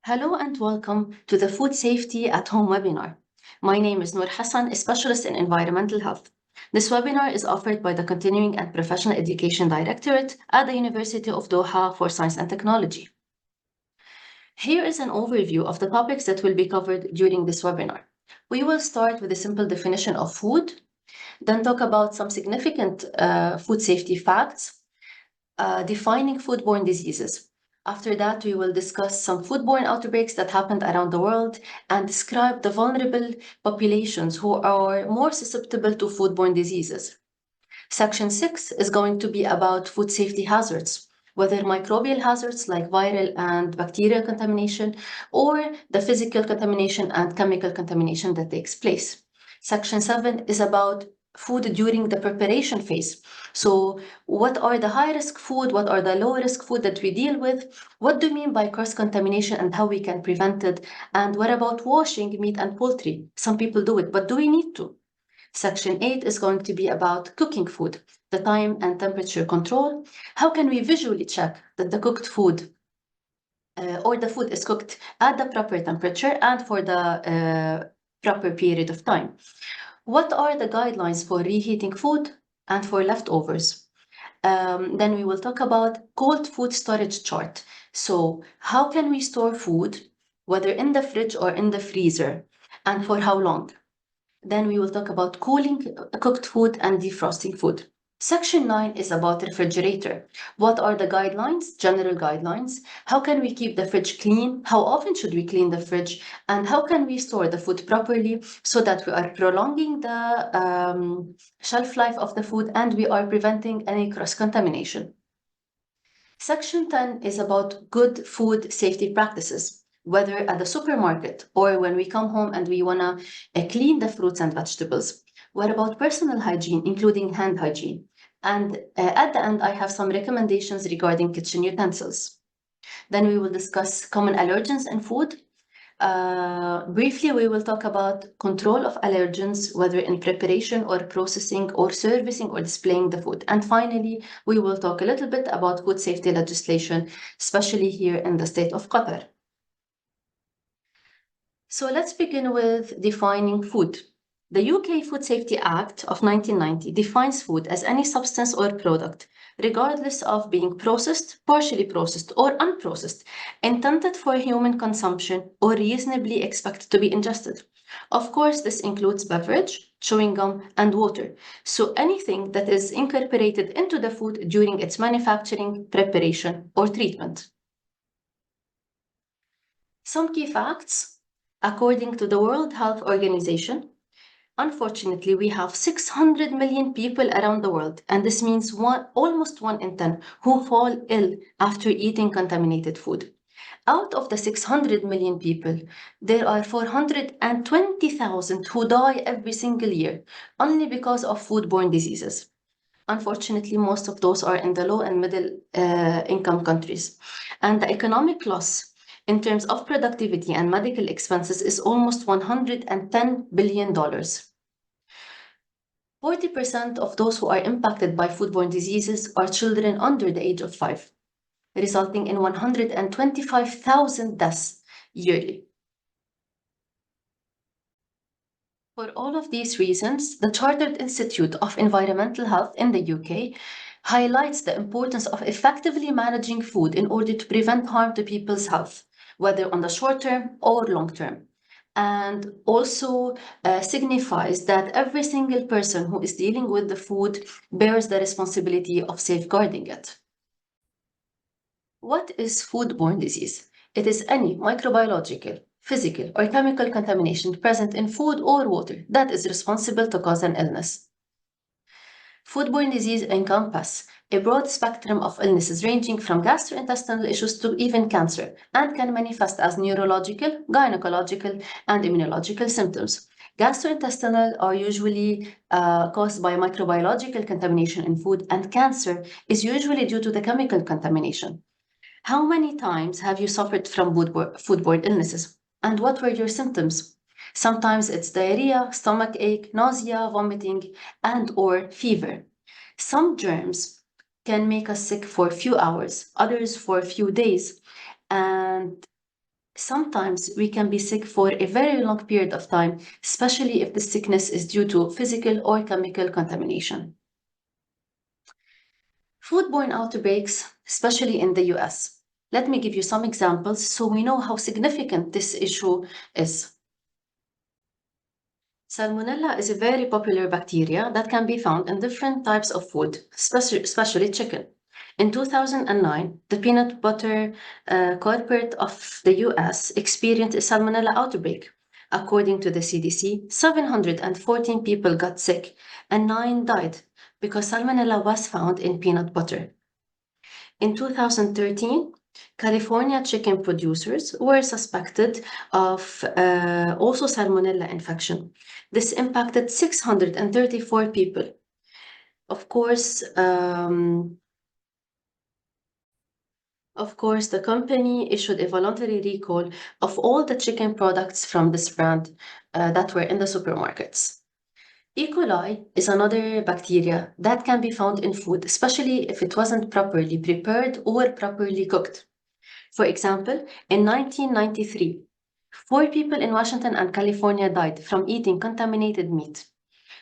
Hello and welcome to the Food Safety at Home webinar. My name is Noor Hassan, a specialist in environmental health. This webinar is offered by the Continuing and Professional Education Directorate at the University of Doha for Science and Technology. Here is an overview of the topics that will be covered during this webinar. We will start with a simple definition of food, then talk about some significant food safety facts, defining foodborne diseases. After that, we will discuss some foodborne outbreaks that happened around the world and describe the vulnerable populations who are more susceptible to foodborne diseases. Section 6 is going to be about food safety hazards, whether microbial hazards like viral and bacterial contamination, or the physical contamination and chemical contamination that takes place. Section 7 is about food during the preparation phase. So what are the high-risk food? What are the low-risk food that we deal with? What do we mean by cross-contamination and how we can prevent it? And what about washing meat and poultry? Some people do it, but do we need to? Section 8 is going to be about cooking food, the time and temperature control. How can we visually check that the cooked food or the food is cooked at the proper temperature and for the proper period of time? What are the guidelines for reheating food and for leftovers? Then we will talk about cold food storage chart. So how can we store food, whether in the fridge or in the freezer, and for how long? Then we will talk about cooling cooked food and defrosting food. Section 9 is about refrigerator. What are the guidelines, general guidelines? How can we keep the fridge clean? How often should we clean the fridge? And how can we store the food properly so that we are prolonging the shelf life of the food and we are preventing any cross-contamination? Section 10 is about good food safety practices, whether at the supermarket or when we come home and we want to clean the fruits and vegetables. What about personal hygiene, including hand hygiene? And at the end, I have some recommendations regarding kitchen utensils. Then we will discuss common allergens in food. Briefly, we will talk about control of allergens, whether in preparation or processing or servicing or displaying the food. And finally, we will talk a little bit about food safety legislation, especially here in the state of Qatar. So let's begin with defining food. The UK Food Safety Act of 1990 defines food as any substance or product, regardless of being processed, partially processed, or unprocessed, intended for human consumption or reasonably expected to be ingested. Of course, this includes beverage, chewing gum, and water. So anything that is incorporated into the food during its manufacturing, preparation, or treatment. Some key facts. According to the World Health Organization, unfortunately, we have 600 million people around the world, and this means almost 1 in 10 who fall ill after eating contaminated food. Out of the 600 million people, there are 420,000 who die every single year, only because of foodborne diseases. Unfortunately, most of those are in the low and middle income countries. And the economic loss in terms of productivity and medical expenses is almost $110 billion. 40% of those who are impacted by foodborne diseases are children under the age of 5, resulting in 125,000 deaths yearly. For all of these reasons, the Chartered Institute of Environmental Health in the UK highlights the importance of effectively managing food in order to prevent harm to people's health, whether on the short term or long term, and also signifies that every single person who is dealing with the food bears the responsibility of safeguarding it. What is foodborne disease? It is any microbiological, physical, or chemical contamination present in food or water that is responsible to cause an illness. Foodborne disease encompass a broad spectrum of illnesses ranging from gastrointestinal issues to even cancer and can manifest as neurological, gynecological, and immunological symptoms. Gastrointestinal are usually caused by microbiological contamination in food, and cancer is usually due to the chemical contamination. How many times have you suffered from foodborne illnesses? And what were your symptoms? Sometimes it's diarrhea, stomach ache, nausea, vomiting, and or fever. Some germs can make us sick for a few hours, others for a few days. And Sometimes we can be sick for a very long period of time, especially if the sickness is due to physical or chemical contamination. Foodborne outbreaks, especially in the US. Let me give you some examples so we know how significant this issue is. Salmonella is a very popular bacteria that can be found in different types of food, especially chicken. In 2009, the peanut butter corporate of the US experienced a salmonella outbreak. According to the CDC, 714 people got sick and 9 died because salmonella was found in peanut butter. In 2013, California chicken producers were suspected of also salmonella infection. This impacted 634 people. Of course, the company issued a voluntary recall of all the chicken products from this brand that were in the supermarkets. E. coli is another bacteria that can be found in food, especially if it wasn't properly prepared or properly cooked. For example, in 1993, 4 people in Washington and California died from eating contaminated meat.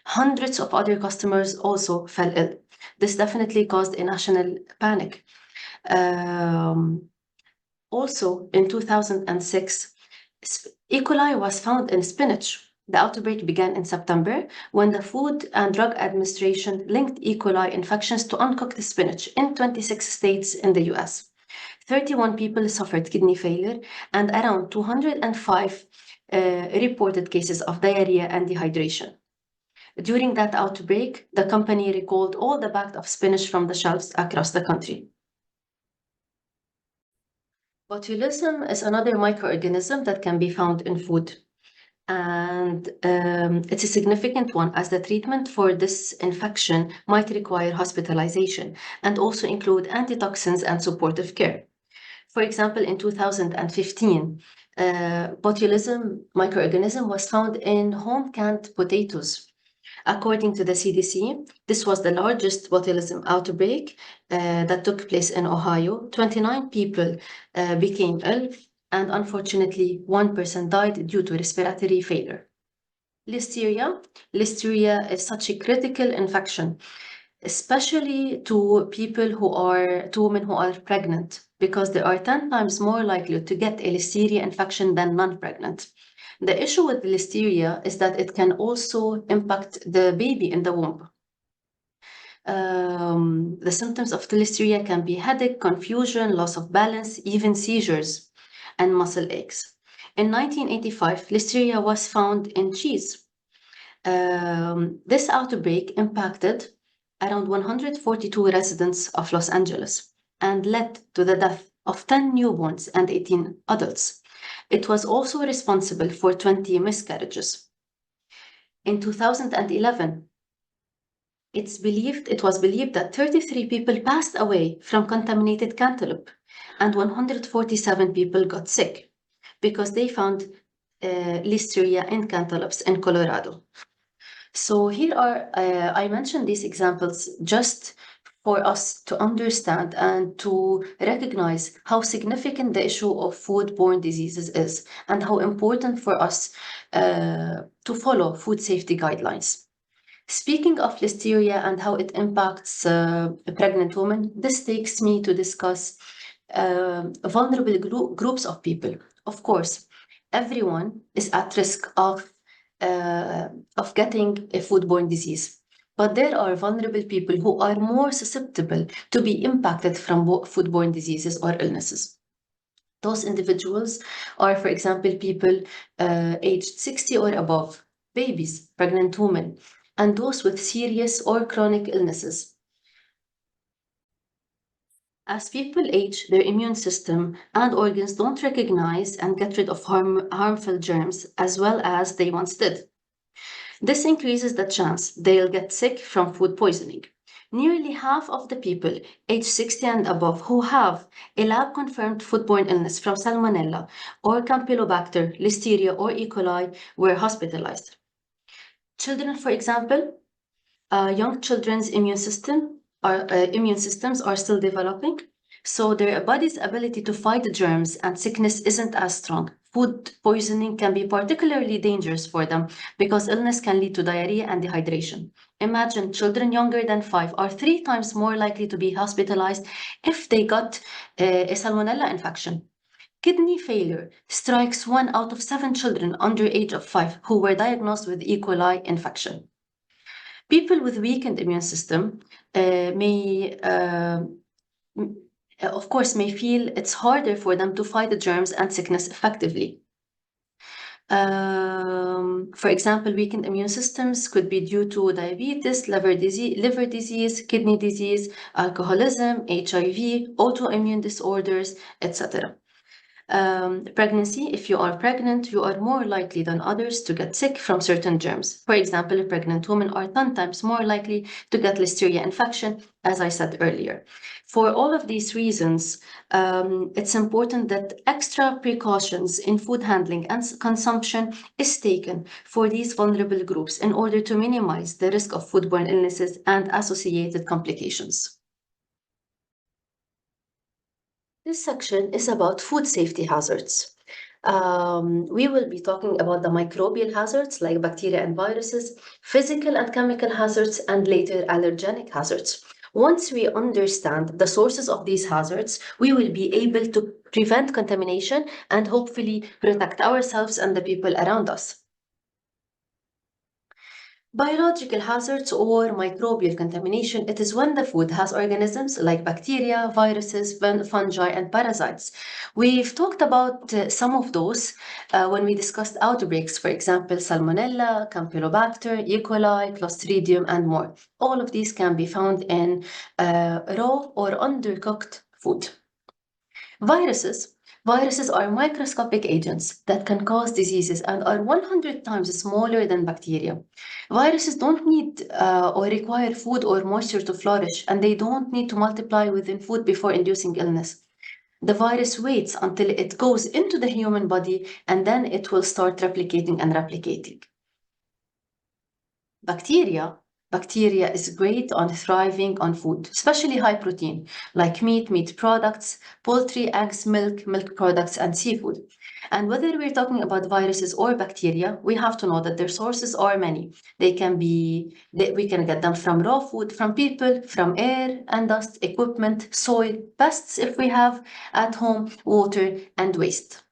Hundreds of other customers also fell ill. This definitely caused a national panic. Also, in 2006, E. coli was found in spinach. The outbreak began in September when the Food and Drug Administration linked E. coli infections to uncooked spinach in 26 states in the US. 31 people suffered kidney failure, and around 205 reported cases of diarrhea and dehydration. During that outbreak, the company recalled all the bags of spinach from the shelves across the country. Botulism is another microorganism that can be found in food. And it's a significant one as the treatment for this infection might require hospitalization and also include antitoxins and supportive care. For example, in 2015, botulism microorganism was found in home canned potatoes. According to the CDC, this was the largest botulism outbreak that took place in Ohio. 29 people became ill, and unfortunately, 1 person died due to respiratory failure. Listeria. Listeria is such a critical infection, especially to women who are pregnant, because they are 10 times more likely to get a listeria infection than non-pregnant. The issue with listeria is that it can also impact the baby in the womb. The symptoms of listeria can be headache, confusion, loss of balance, even seizures, and muscle aches. In 1985, listeria was found in cheese. This outbreak impacted around 142 residents of Los Angeles and led to the death of 10 newborns and 18 adults. It was also responsible for 20 miscarriages. In 2011, it was believed that 33 people passed away from contaminated cantaloupe and 147 people got sick because they found listeria in cantaloupes in Colorado. So here are, I mentioned these examples just for us to understand and to recognize how significant the issue of foodborne diseases is and how important for us to follow food safety guidelines. Speaking of listeria and how it impacts pregnant women, this takes me to discuss vulnerable groups of people. Of course, everyone is at risk of getting a foodborne disease. But there are vulnerable people who are more susceptible to be impacted from foodborne diseases or illnesses. Those individuals are, for example, people aged 60 or above, babies, pregnant women, and those with serious or chronic illnesses. As people age, their immune system and organs don't recognize and get rid of harmful germs as well as they once did. This increases the chance they'll get sick from food poisoning. Nearly half of the people aged 60 and above who have a lab-confirmed foodborne illness from Salmonella or Campylobacter, Listeria, or E. coli were hospitalized. Children, for example, young children's immune systems are still developing, So their body's ability to fight germs and sickness isn't as strong. Food poisoning can be particularly dangerous for them because illness can lead to diarrhea and dehydration. Imagine children younger than 5 are 3 times more likely to be hospitalized if they got a salmonella infection. Kidney failure strikes 1 out of 7 children under age of 5 who were diagnosed with E. coli infection. People with weakened immune system may of course, may feel it's harder for them to fight the germs and sickness effectively. For example, weakened immune systems could be due to diabetes, liver disease, kidney disease, alcoholism, HIV, autoimmune disorders, etc. Pregnancy, if you are pregnant, you are more likely than others to get sick from certain germs. For example, pregnant women are 10 times more likely to get Listeria infection, as I said earlier. For all of these reasons, it's important that extra precautions in food handling and consumption is taken for these vulnerable groups in order to minimize the risk of foodborne illnesses and associated complications. This section is about food safety hazards. We will be talking about the microbial hazards like bacteria and viruses, physical and chemical hazards, and later allergenic hazards. Once we understand the sources of these hazards, we will be able to prevent contamination and hopefully protect ourselves and the people around us. Biological hazards or microbial contamination, it is when the food has organisms like bacteria, viruses, fungi, and parasites. We've talked about some of those when we discussed outbreaks, for example, Salmonella, Campylobacter, E. coli, Clostridium, and more. All of these can be found in raw or undercooked food. Viruses are microscopic agents that can cause diseases and are 100 times smaller than bacteria. Viruses don't need or require food or moisture to flourish, and they don't need to multiply within food before inducing illness. The virus waits until it goes into the human body, and then it will start replicating and replicating. Bacteria is great on thriving on food, especially high protein, like meat products, poultry, eggs, milk products, and seafood. And whether we're talking about viruses or bacteria, we have to know that their sources are many. We can get them from raw food, from people, from air and dust, equipment, soil, pests if we have at home, water, and waste.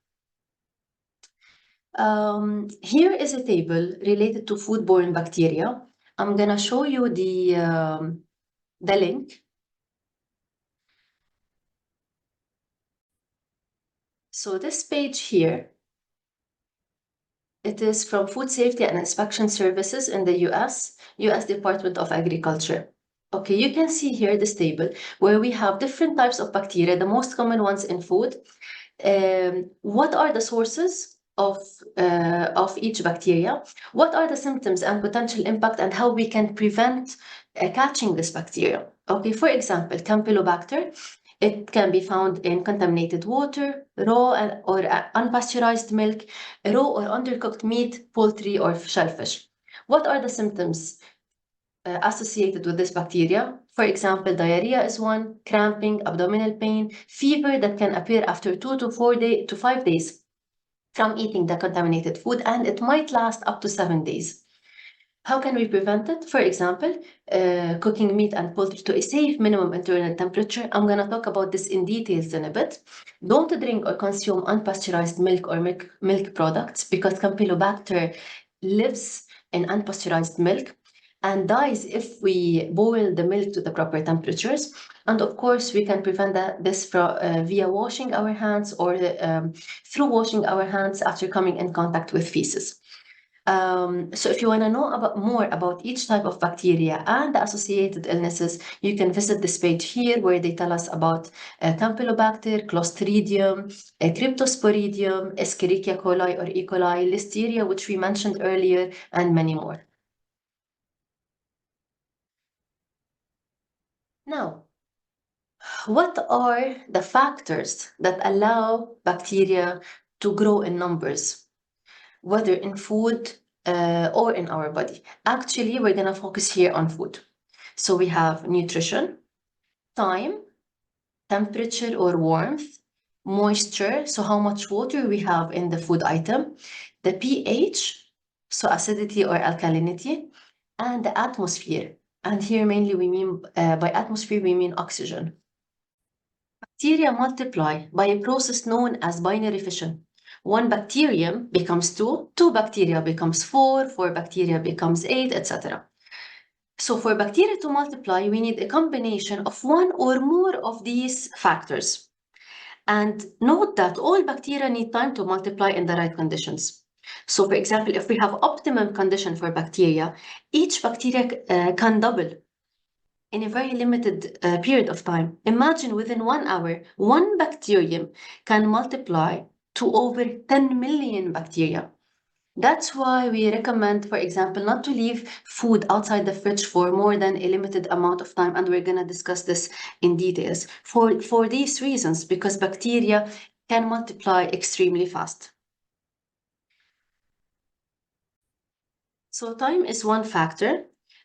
Here is a table related to foodborne bacteria. I'm gonna show you the link. So this page here, it is from Food Safety and Inspection Services in the US Department of Agriculture. Okay, you can see here this table where we have different types of bacteria, the most common ones in food. What are the sources of each bacteria? What are the symptoms and potential impact and how we can prevent catching this bacteria? Okay, for example, Campylobacter, it can be found in contaminated water, raw or unpasteurized milk, raw or undercooked meat, poultry, or shellfish. What are the symptoms associated with this bacteria? For example, diarrhea is one, cramping, abdominal pain, fever that can appear after 2 to 5 days from eating the contaminated food, and it might last up to 7 days. How can we prevent it? For example, cooking meat and poultry to a safe minimum internal temperature. I'm going to talk about this in details in a bit. Don't drink or consume unpasteurized milk or milk products because Campylobacter lives in unpasteurized milk and dies if we boil the milk to the proper temperatures. And of course, we can prevent this via washing our hands or through washing our hands after coming in contact with feces. So if you want to know more about each type of bacteria and the associated illnesses, you can visit this page here where they tell us about Campylobacter, Clostridium, Cryptosporidium, Escherichia coli or E. coli, Listeria, which we mentioned earlier, and many more. Now, what are the factors that allow bacteria to grow in numbers, whether in food or in our body? Actually, we're going to focus here on food. So we have nutrition, time, temperature or warmth, moisture, so how much water we have in the food item, the pH, so acidity or alkalinity, and the atmosphere. And here mainly we mean, by atmosphere, we mean oxygen. Bacteria multiply by a process known as binary fission. One bacterium becomes two bacteria becomes four bacteria becomes eight, etc. So for bacteria to multiply, we need a combination of one or more of these factors. And note that all bacteria need time to multiply in the right conditions. So for example, if we have optimum condition for bacteria, each bacteria can double in a very limited period of time. Imagine within 1 hour, one bacterium can multiply to over 10 million bacteria. That's why we recommend, for example, not to leave food outside the fridge for more than a limited amount of time, and we're going to discuss this in details. For these reasons, because bacteria can multiply extremely fast. So time is one factor.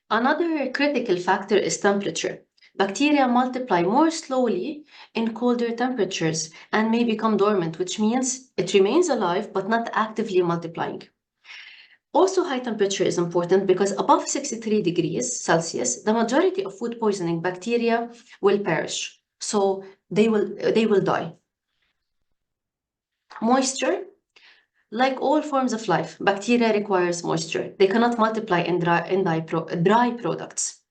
Another critical factor is temperature. Bacteria multiply more slowly in colder temperatures and may become dormant, which means it remains alive but not actively multiplying. Also, high temperature is important because above 63 degrees Celsius, the majority of food poisoning bacteria will perish. So they will die. Moisture, like all forms of life, bacteria requires moisture. They cannot multiply in dry products.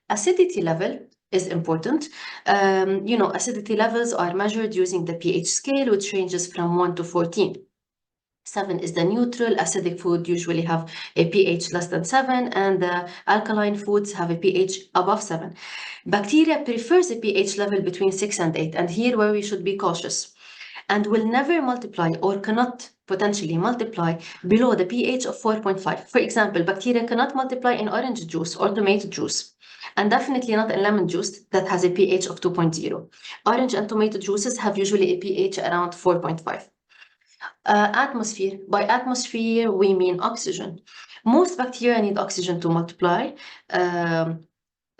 Acidity level is important. Acidity levels are measured using the pH scale, which ranges from 1 to 14. 7 is the neutral. Acidic food usually have a pH less than 7, and the alkaline foods have a pH above 7. Bacteria prefers a pH level between 6 and 8, and here where we should be cautious, and will never multiply or cannot potentially multiply below the pH of 4.5. For example, bacteria cannot multiply in orange juice or tomato juice, and definitely not in lemon juice that has a pH of 2.0. Orange and tomato juices have usually a pH around 4.5. Atmosphere. By atmosphere, we mean oxygen. Most bacteria need oxygen to multiply.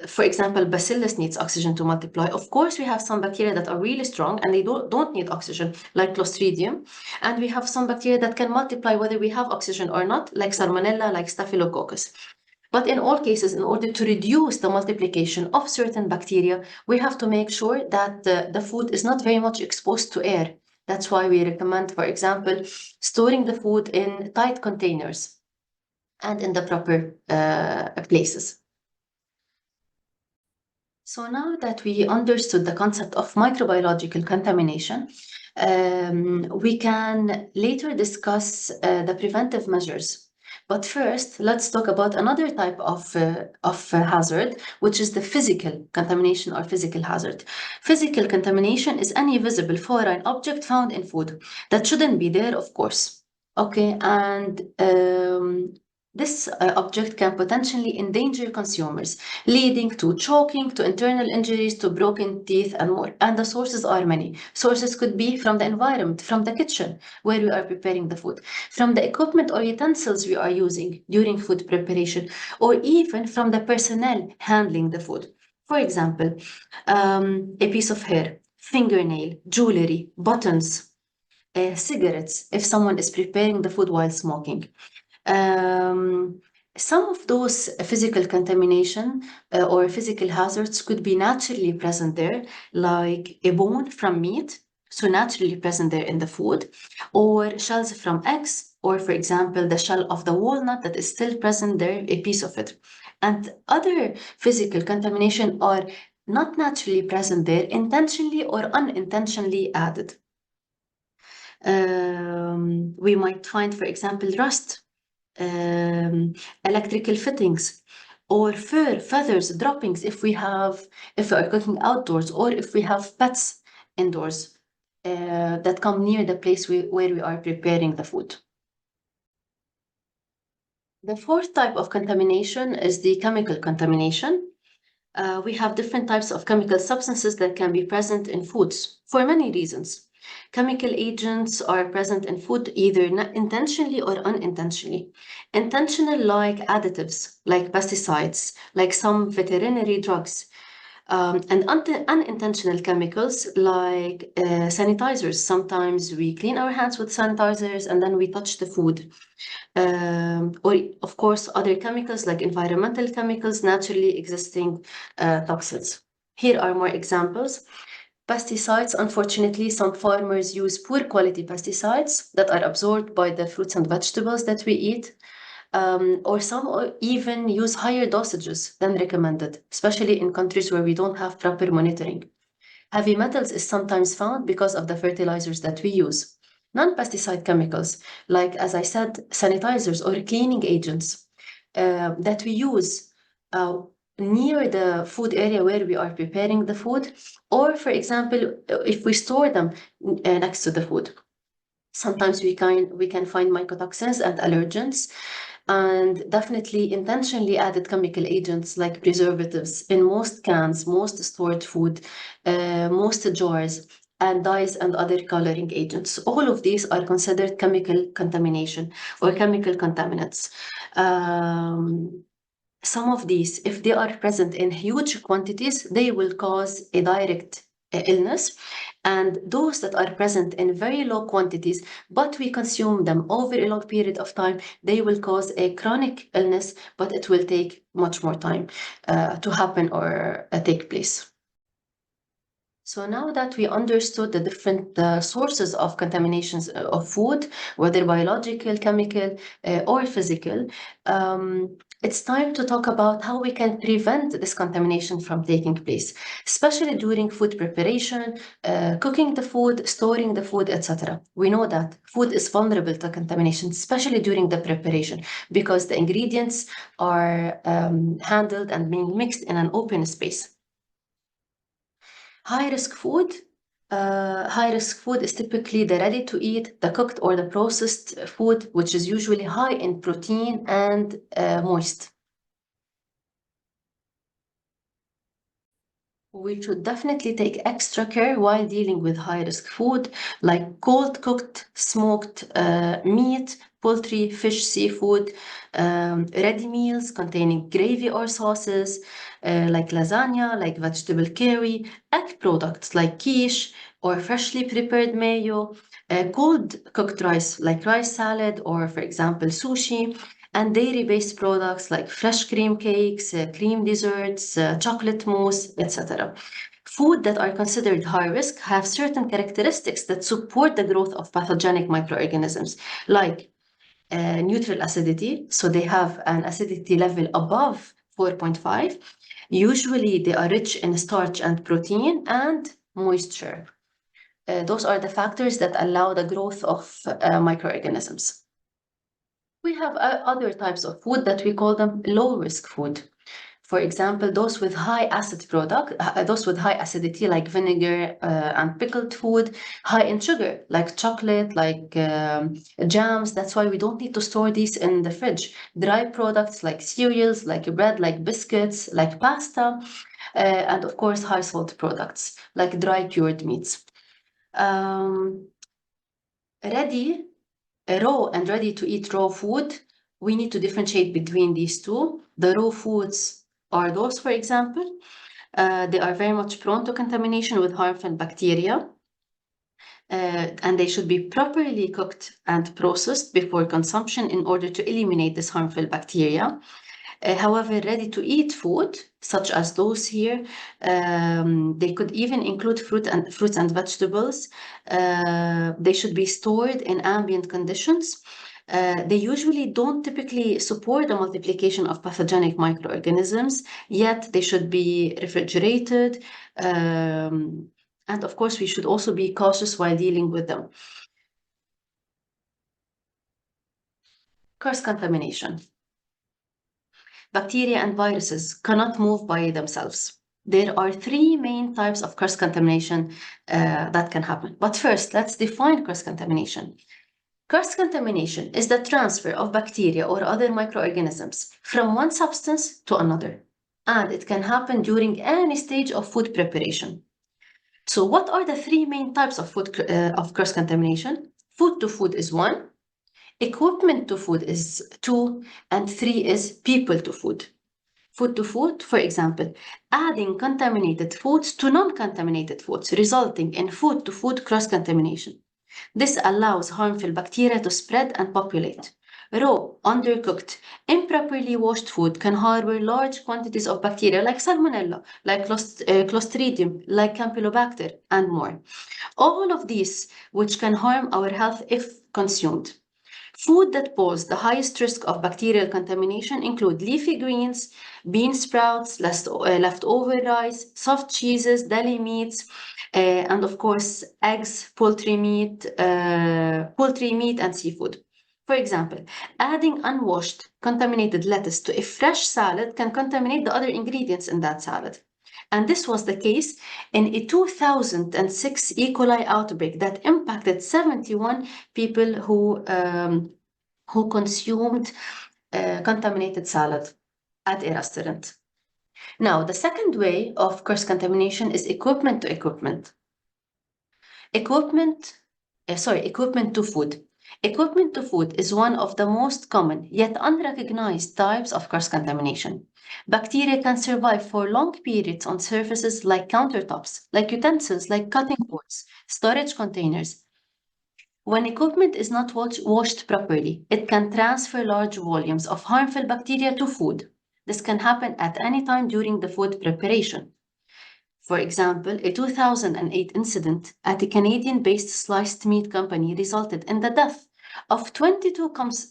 For example, bacillus needs oxygen to multiply. Of course, we have some bacteria that are really strong and they don't need oxygen, like Clostridium. And we have some bacteria that can multiply whether we have oxygen or not, like Salmonella, like Staphylococcus. But in all cases, in order to reduce the multiplication of certain bacteria, we have to make sure that the food is not very much exposed to air. That's why we recommend, for example, storing the food in tight containers and in the proper places. So now that we understood the concept of microbiological contamination, we can later discuss the preventive measures. But first, let's talk about another type of hazard, which is the physical contamination or physical hazard. Physical contamination is any visible foreign object found in food that shouldn't be there, of course. Okay, and this object can potentially endanger consumers, leading to choking, to internal injuries, to broken teeth, and more. And the sources are many. Sources could be from the environment, from the kitchen where we are preparing the food, from the equipment or utensils we are using during food preparation, or even from the personnel handling the food. For example, a piece of hair, fingernail, jewelry, buttons, cigarettes, if someone is preparing the food while smoking. Some of those physical contamination or physical hazards could be naturally present there, like a bone from meat, so naturally present there in the food, or shells from eggs, or for example, the shell of the walnut that is still present there, a piece of it. And other physical contamination are not naturally present there, intentionally or unintentionally added. We might find, for example, rust, electrical fittings, or fur, feathers, droppings if we are cooking outdoors, or if we have pets indoors that come near the place where we are preparing the food. The fourth type of contamination is the chemical contamination. We have different types of chemical substances that can be present in foods for many reasons. Chemical agents are present in food either intentionally or unintentionally. Intentional, like additives, like pesticides, like some veterinary drugs. And unintentional chemicals like sanitizers. Sometimes we clean our hands with sanitizers and then we touch the food. Or, of course, other chemicals like environmental chemicals, naturally existing toxins. Here are more examples. Pesticides, unfortunately, some farmers use poor quality pesticides that are absorbed by the fruits and vegetables that we eat. Or some even use higher dosages than recommended, especially in countries where we don't have proper monitoring. Heavy metals is sometimes found because of the fertilizers that we use. Non-pesticide chemicals, like, as I said, sanitizers or cleaning agents that we use near the food area where we are preparing the food, or, for example, if we store them next to the food. Sometimes we can find mycotoxins and allergens, and definitely intentionally added chemical agents like preservatives in most cans, most stored food, most jars, and dyes and other coloring agents. All of these are considered chemical contamination or chemical contaminants. Some of these, if they are present in huge quantities, they will cause a direct illness. And those that are present in very low quantities, but we consume them over a long period of time, they will cause a chronic illness, but it will take much more time to happen or take place. So now that we understood the different sources of contaminations of food, whether biological, chemical, or physical, it's time to talk about how we can prevent this contamination from taking place, especially during food preparation, cooking the food, storing the food, etc. We know that food is vulnerable to contamination, especially during the preparation, because the ingredients are handled and being mixed in an open space. High-risk food. High-risk food is typically the ready-to-eat, the cooked or the processed food, which is usually high in protein and moist. We should definitely take extra care while dealing with high-risk food, like cold cooked, smoked meat, poultry, fish, seafood, ready meals containing gravy or sauces, like lasagna, like vegetable curry, egg products like quiche or freshly prepared mayo, cold cooked rice like rice salad or, for example, sushi, and dairy-based products like fresh cream cakes, cream desserts, chocolate mousse, etc. Food that are considered high risk have certain characteristics that support the growth of pathogenic microorganisms, like neutral acidity, so they have an acidity level above 4.5. Usually they are rich in starch and protein and moisture. Those are the factors that allow the growth of microorganisms. We have other types of food that we call them low-risk food. For example, those with high acid those with high acidity like vinegar and pickled food, high in sugar like chocolate, like jams. That's why we don't need to store these in the fridge. Dry products like cereals, like bread, like biscuits, like pasta, and of course high salt products like dry cured meats. Ready Raw and ready-to-eat raw food, we need to differentiate between these two. The raw foods are those, for example, they are very much prone to contamination with harmful bacteria, and they should be properly cooked and processed before consumption in order to eliminate this harmful bacteria. However, ready-to-eat food, such as those here, they could even include fruits and vegetables. They should be stored in ambient conditions. They usually don't typically support the multiplication of pathogenic microorganisms, yet they should be refrigerated. And of course, we should also be cautious while dealing with them. Cross-contamination. Bacteria and viruses cannot move by themselves. There are three main types of cross-contamination that can happen. But first, let's define cross-contamination. Cross-contamination is the transfer of bacteria or other microorganisms from one substance to another, and it can happen during any stage of food preparation. So what are the three main types of of cross-contamination? Food to food is one, equipment to food is two, and three is people to food. food to food, for example, adding contaminated foods to non-contaminated foods, resulting in food to food cross-contamination. This allows harmful bacteria to spread and populate. Raw, undercooked, improperly washed food can harbor large quantities of bacteria like salmonella, like clostridium, like campylobacter, and more. All of these which can harm our health if consumed. Food that pose the highest risk of bacterial contamination include leafy greens, bean sprouts, leftover rice, soft cheeses, deli meats, and of course, eggs, poultry meat, and seafood. For example, adding unwashed, contaminated lettuce to a fresh salad can contaminate the other ingredients in that salad. And this was the case in a 2006 E. coli outbreak that impacted 71 people who consumed contaminated salad at a restaurant. Now, the second way of cross-contamination is equipment to equipment. Equipment to food. Equipment to food is one of the most common yet unrecognized types of cross-contamination. Bacteria can survive for long periods on surfaces like countertops, like utensils, like cutting boards, storage containers. When equipment is not washed properly, it can transfer large volumes of harmful bacteria to food. This can happen at any time during the food preparation. For example, a 2008 incident at a Canadian-based sliced meat company resulted in the death of 22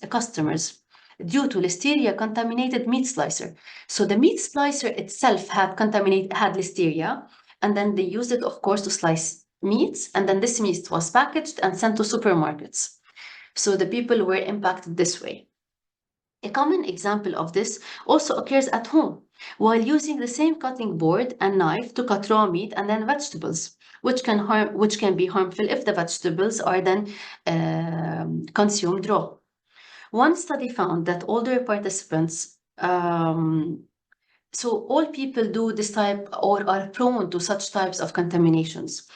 customers due to listeria-contaminated meat slicer. So the meat slicer itself had listeria, and then they used it, of course, to slice meats, and then this meat was packaged and sent to supermarkets. So the people were impacted this way. A common example of this also occurs at home, while using the same cutting board and knife to cut raw meat and then vegetables, which can be harmful if the vegetables are then consumed raw. One study found that older participants, so all people do this type or are prone to such types of contaminations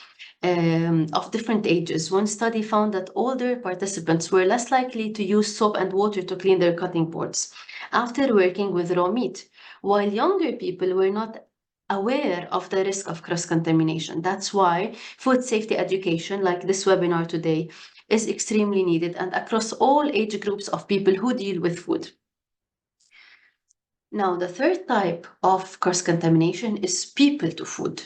of different ages. One study found that older participants were less likely to use soap and water to clean their cutting boards after working with raw meat, while younger people were not aware of the risk of cross-contamination. That's why food safety education, like this webinar today, is extremely needed and across all age groups of people who deal with food. Now, the third type of cross-contamination is people to food.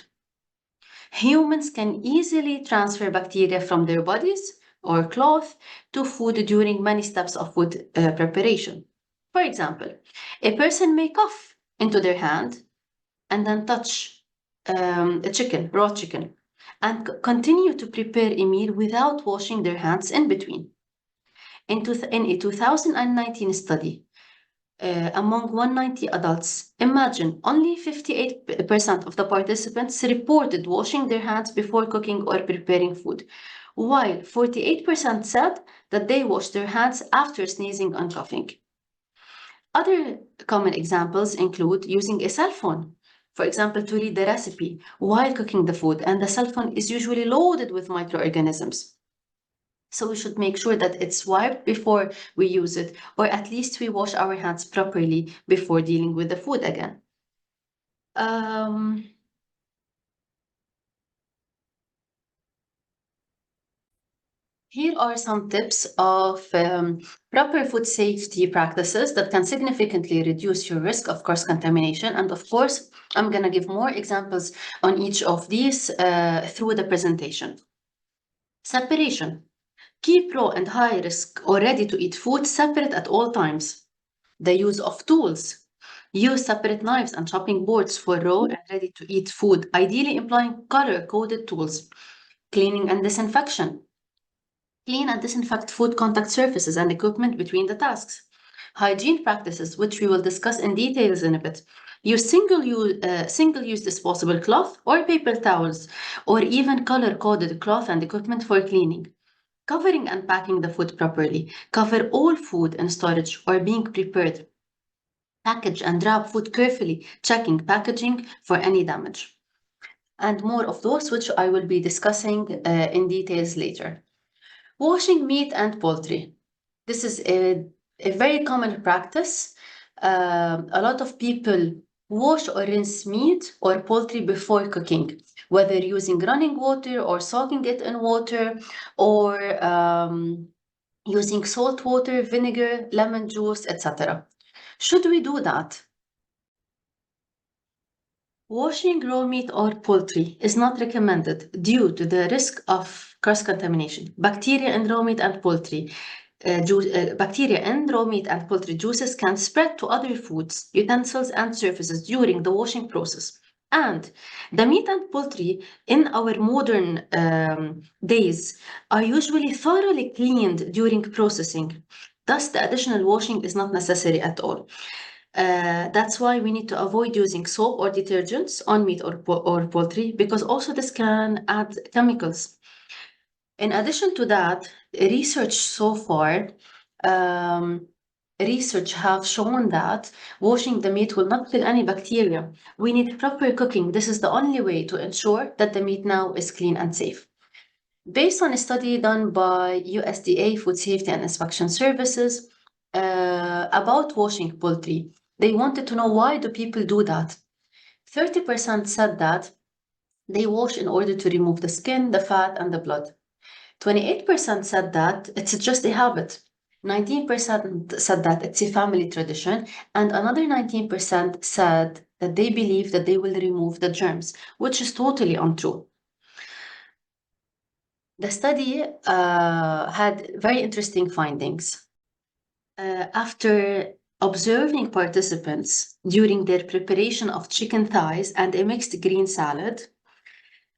Humans can easily transfer bacteria from their bodies or cloth to food during many steps of food preparation. For example, a person may cough into their hand and then touch a chicken, raw chicken, and continue to prepare a meal without washing their hands in between. In a 2019 study, among 190 adults, imagine only 58% of the participants reported washing their hands before cooking or preparing food, while 48% said that they washed their hands after sneezing and coughing. Other common examples include using a cell phone, for example, to read the recipe while cooking the food, and the cell phone is usually loaded with microorganisms. So we should make sure that it's wiped before we use it, or at least we wash our hands properly before dealing with the food again. Here are some tips of proper food safety practices that can significantly reduce your risk of cross-contamination. And of course, I'm going to give more examples on each of these through the presentation. Separation. Keep raw and high risk or ready-to-eat food separate at all times. The use of tools. Use separate knives and chopping boards for raw and ready-to-eat food, ideally employing color-coded tools. Cleaning and disinfection. Clean and disinfect food contact surfaces and equipment between the tasks. Hygiene practices, which we will discuss in details in a bit. Use single-use disposable cloth or paper towels, or even color-coded cloth and equipment for cleaning. Covering and packing the food properly. Cover all food in storage or being prepared. Package and wrap food carefully, checking packaging for any damage. And more of those, which I will be discussing in details later. Washing meat and poultry. This is a very common practice. A lot of people Wash or rinse meat or poultry before cooking, whether using running water or soaking it in water, or using salt water, vinegar, lemon juice, etc. Should we do that? Washing raw meat or poultry is not recommended due to the risk of cross-contamination. Bacteria in raw meat and poultry bacteria in raw meat and poultry juices can spread to other foods, utensils, and surfaces during the washing process. And the meat and poultry in our modern days are usually thoroughly cleaned during processing. Thus, the additional washing is not necessary at all. That's why we need to avoid using soap or detergents on meat or poultry, because also this can add chemicals. In addition to that, research so far, um, research have shown that washing the meat will not kill any bacteria. We need proper cooking. This is the only way to ensure that the meat now is clean and safe. Based on a study done by USDA Food Safety and Inspection Services about washing poultry, they wanted to know, why do people do that? 30% said that they wash in order to remove the skin, the fat, and the blood. 28% said that it's just a habit. 19% said that it's a family tradition, and another 19% said that they believe that they will remove the germs, which is totally untrue. The study had very interesting findings. After observing participants during their preparation of chicken thighs and a mixed green salad,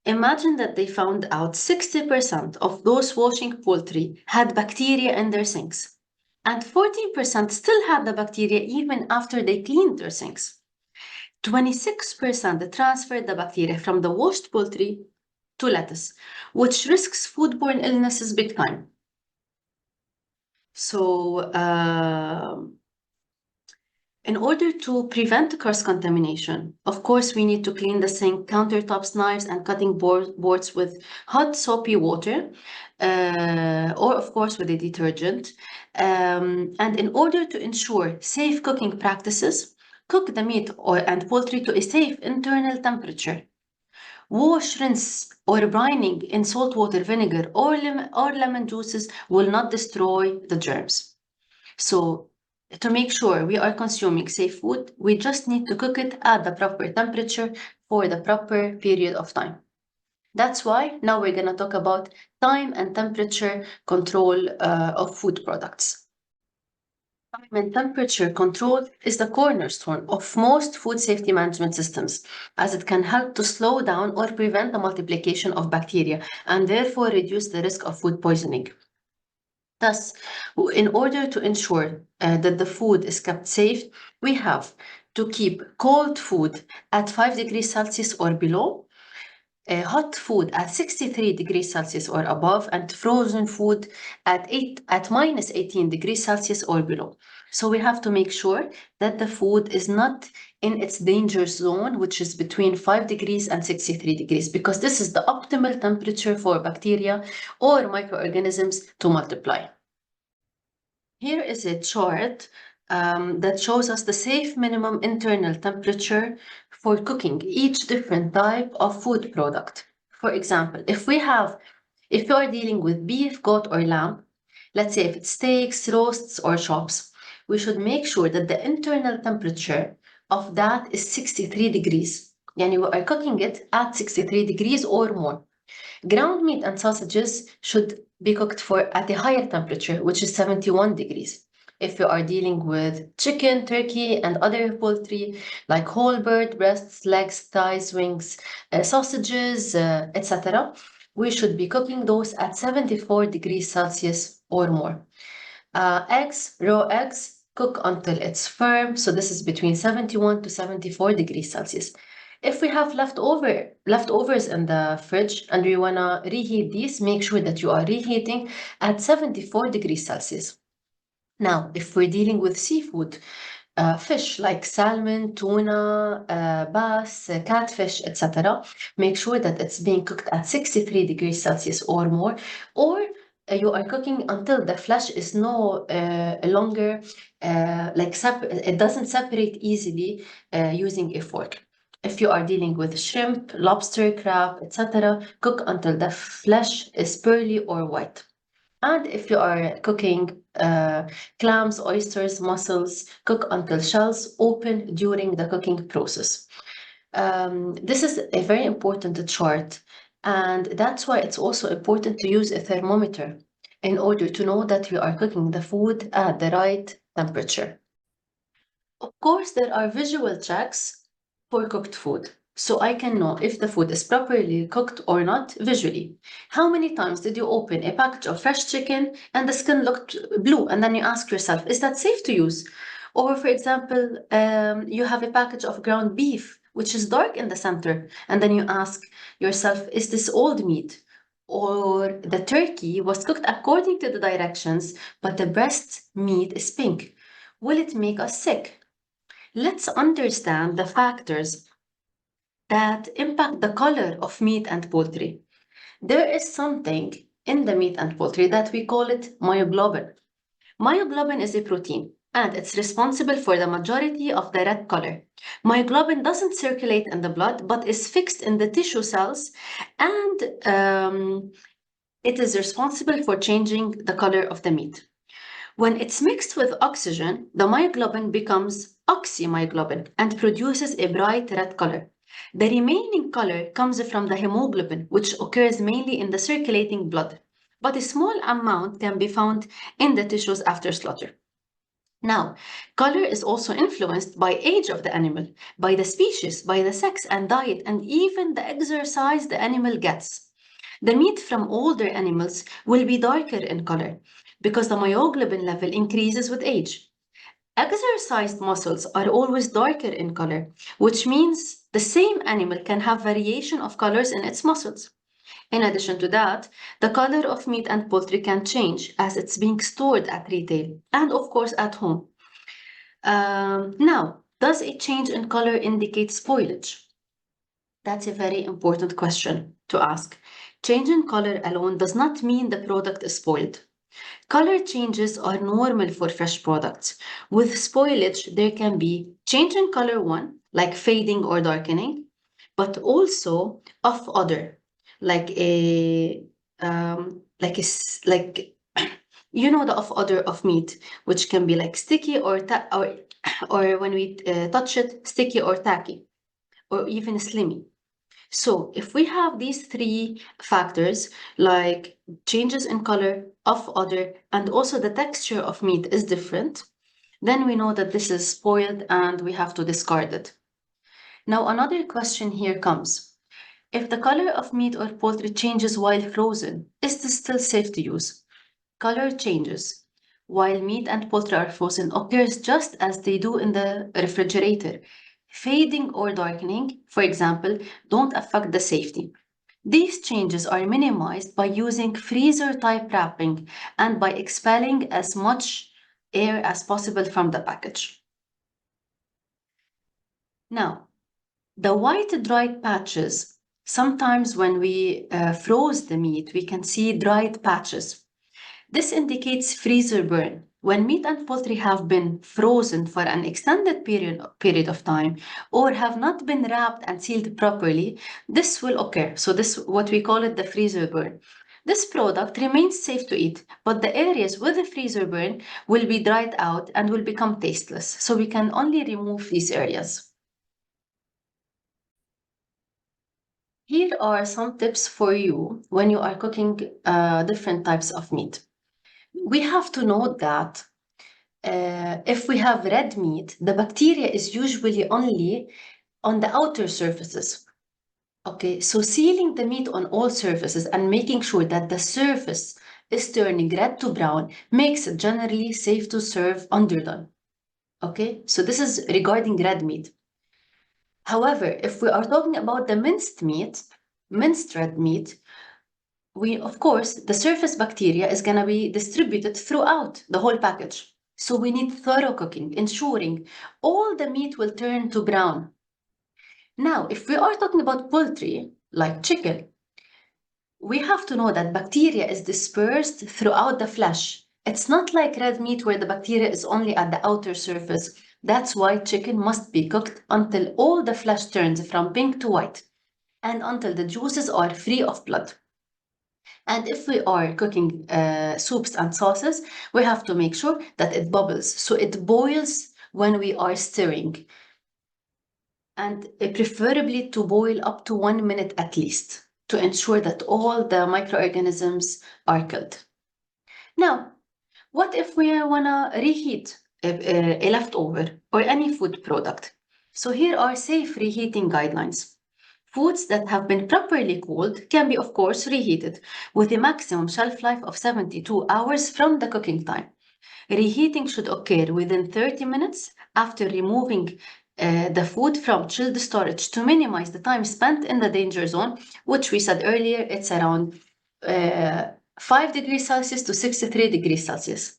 imagine that they found out 60% of those washing poultry had bacteria in their sinks, and 14% still had the bacteria even after they cleaned their sinks. 26% transferred the bacteria from the washed poultry to lettuce, which risks foodborne illnesses big time. So, in order to prevent cross-contamination, of course, we need to clean the sink, countertops, knives, and cutting boards with hot soapy water, or of course with a detergent. And in order to ensure safe cooking practices, cook the meat and poultry to a safe internal temperature. Wash, rinse, or brining in salt water, vinegar, or lemon juices will not destroy the germs. So, to make sure we are consuming safe food, we just need to cook it at the proper temperature for the proper period of time. That's why now we're going to talk about time and temperature control of food products. Time and temperature control is the cornerstone of most food safety management systems, as it can help to slow down or prevent the multiplication of bacteria and therefore reduce the risk of food poisoning. Thus, in order to ensure that the food is kept safe, we have to keep cold food at 5 degrees Celsius or below, hot food at 63 degrees Celsius or above, and frozen food at minus 18 degrees Celsius or below. So we have to make sure that the food is not in its danger zone, which is between 5 degrees and 63 degrees, because this is the optimal temperature for bacteria or microorganisms to multiply. Here is a chart that shows us the safe minimum internal temperature for cooking each different type of food product. For example, if you are dealing with beef, goat, or lamb, let's say if it's steaks, roasts, or chops, we should make sure that the internal temperature of that is 63 degrees. Yani we are cooking it at 63 degrees or more. Ground meat and sausages should be cooked at a higher temperature, which is 71 degrees. If you are dealing with chicken, turkey, and other poultry, like whole bird, breasts, legs, thighs, wings, sausages, etc., we should be cooking those at 74 degrees Celsius or more. Eggs, raw eggs, cook until it's firm. So this is between 71 to 74 degrees Celsius. If we have leftovers in the fridge and we wanna reheat these, make sure that you are reheating at 74 degrees Celsius. Now, if we're dealing with seafood, fish like salmon, tuna, bass, catfish, etc., make sure that it's being cooked at 63 degrees Celsius or more, or you are cooking until the flesh is no longer it doesn't separate easily using a fork. If you are dealing with shrimp, lobster, crab, etc., cook until the flesh is pearly or white. And if you are cooking clams, oysters, mussels, cook until shells open during the cooking process. This is a very important chart, and that's why it's also important to use a thermometer in order to know that you are cooking the food at the right temperature. Of course, there are visual checks for cooked food. So I can know if the food is properly cooked or not visually. How many times did you open a package of fresh chicken and the skin looked blue? And then you ask yourself, is that safe to use? Or, for example, you have a package of ground beef, which is dark in the center. And then you ask yourself, is this old meat? Or the turkey was cooked according to the directions, but the breast meat is pink. Will it make us sick? Let's understand the factors that impact the color of meat and poultry. There is something in the meat and poultry that we call it myoglobin. Myoglobin is a protein and it's responsible for the majority of the red color. Myoglobin doesn't circulate in the blood but is fixed in the tissue cells, and it is responsible for changing the color of the meat. When it's mixed with oxygen, the myoglobin becomes oxymyoglobin and produces a bright red color. The remaining color comes from the hemoglobin, which occurs mainly in the circulating blood, but a small amount can be found in the tissues after slaughter. Now, color is also influenced by age of the animal, by the species, by the sex and diet, and even the exercise the animal gets. The meat from older animals will be darker in color because the myoglobin level increases with age. Exercised muscles are always darker in color, which means the same animal can have variation of colors in its muscles. In addition to that, the color of meat and poultry can change as it's being stored at retail and, of course, at home. Now, does a change in color indicate spoilage? That's a very important question to ask. Change in color alone does not mean the product is spoiled. Color changes are normal for fresh products. With spoilage, there can be change in color one, like fading or darkening, but also of odor, like like you know the of odor of meat, which can be like sticky or when we touch it, sticky or tacky, or even slimy. So if we have these three factors, like changes in color, of odor, and also the texture of meat is different, then we know that this is spoiled and we have to discard it. Now, another question here comes. If the color of meat or poultry changes while frozen, is this still safe to use? Color changes while meat and poultry are frozen occurs just as they do in the refrigerator. Fading or darkening, for example, don't affect the safety. These changes are minimized by using freezer-type wrapping and by expelling as much air as possible from the package. Now, the white dried patches, sometimes when we froze the meat, we can see dried patches. This indicates freezer burn. When meat and poultry have been frozen for an extended period of time or have not been wrapped and sealed properly, this will occur. So this what we call it the freezer burn. This product remains safe to eat, but the areas with the freezer burn will be dried out and will become tasteless. So we can only remove these areas. Here are some tips for you when you are cooking different types of meat. We have to note that if we have red meat, the bacteria is usually only on the outer surfaces. Okay, so sealing the meat on all surfaces and making sure that the surface is turning red to brown makes it generally safe to serve underdone. Okay, so this is regarding red meat. However, if we are talking about the minced red meat, of course, the surface bacteria is going to be distributed throughout the whole package. So we need thorough cooking, ensuring all the meat will turn to brown. Now, if we are talking about poultry, like chicken, We have to know that bacteria is dispersed throughout the flesh. It's not like red meat where the bacteria is only at the outer surface. That's why chicken must be cooked until all the flesh turns from pink to white and until the juices are free of blood. And if we are cooking soups and sauces, we have to make sure that it bubbles. So it boils when we are stirring. And preferably to boil up to 1 minute at least to ensure that all the microorganisms are killed. Now, what if we want to reheat a leftover or any food product? So here are safe reheating guidelines. Foods that have been properly cooled can be, of course, reheated with a maximum shelf life of 72 hours from the cooking time. Reheating should occur within 30 minutes after removing the food from chilled storage to minimize the time spent in the danger zone, which we said earlier, it's around 5 degrees Celsius to 63 degrees Celsius.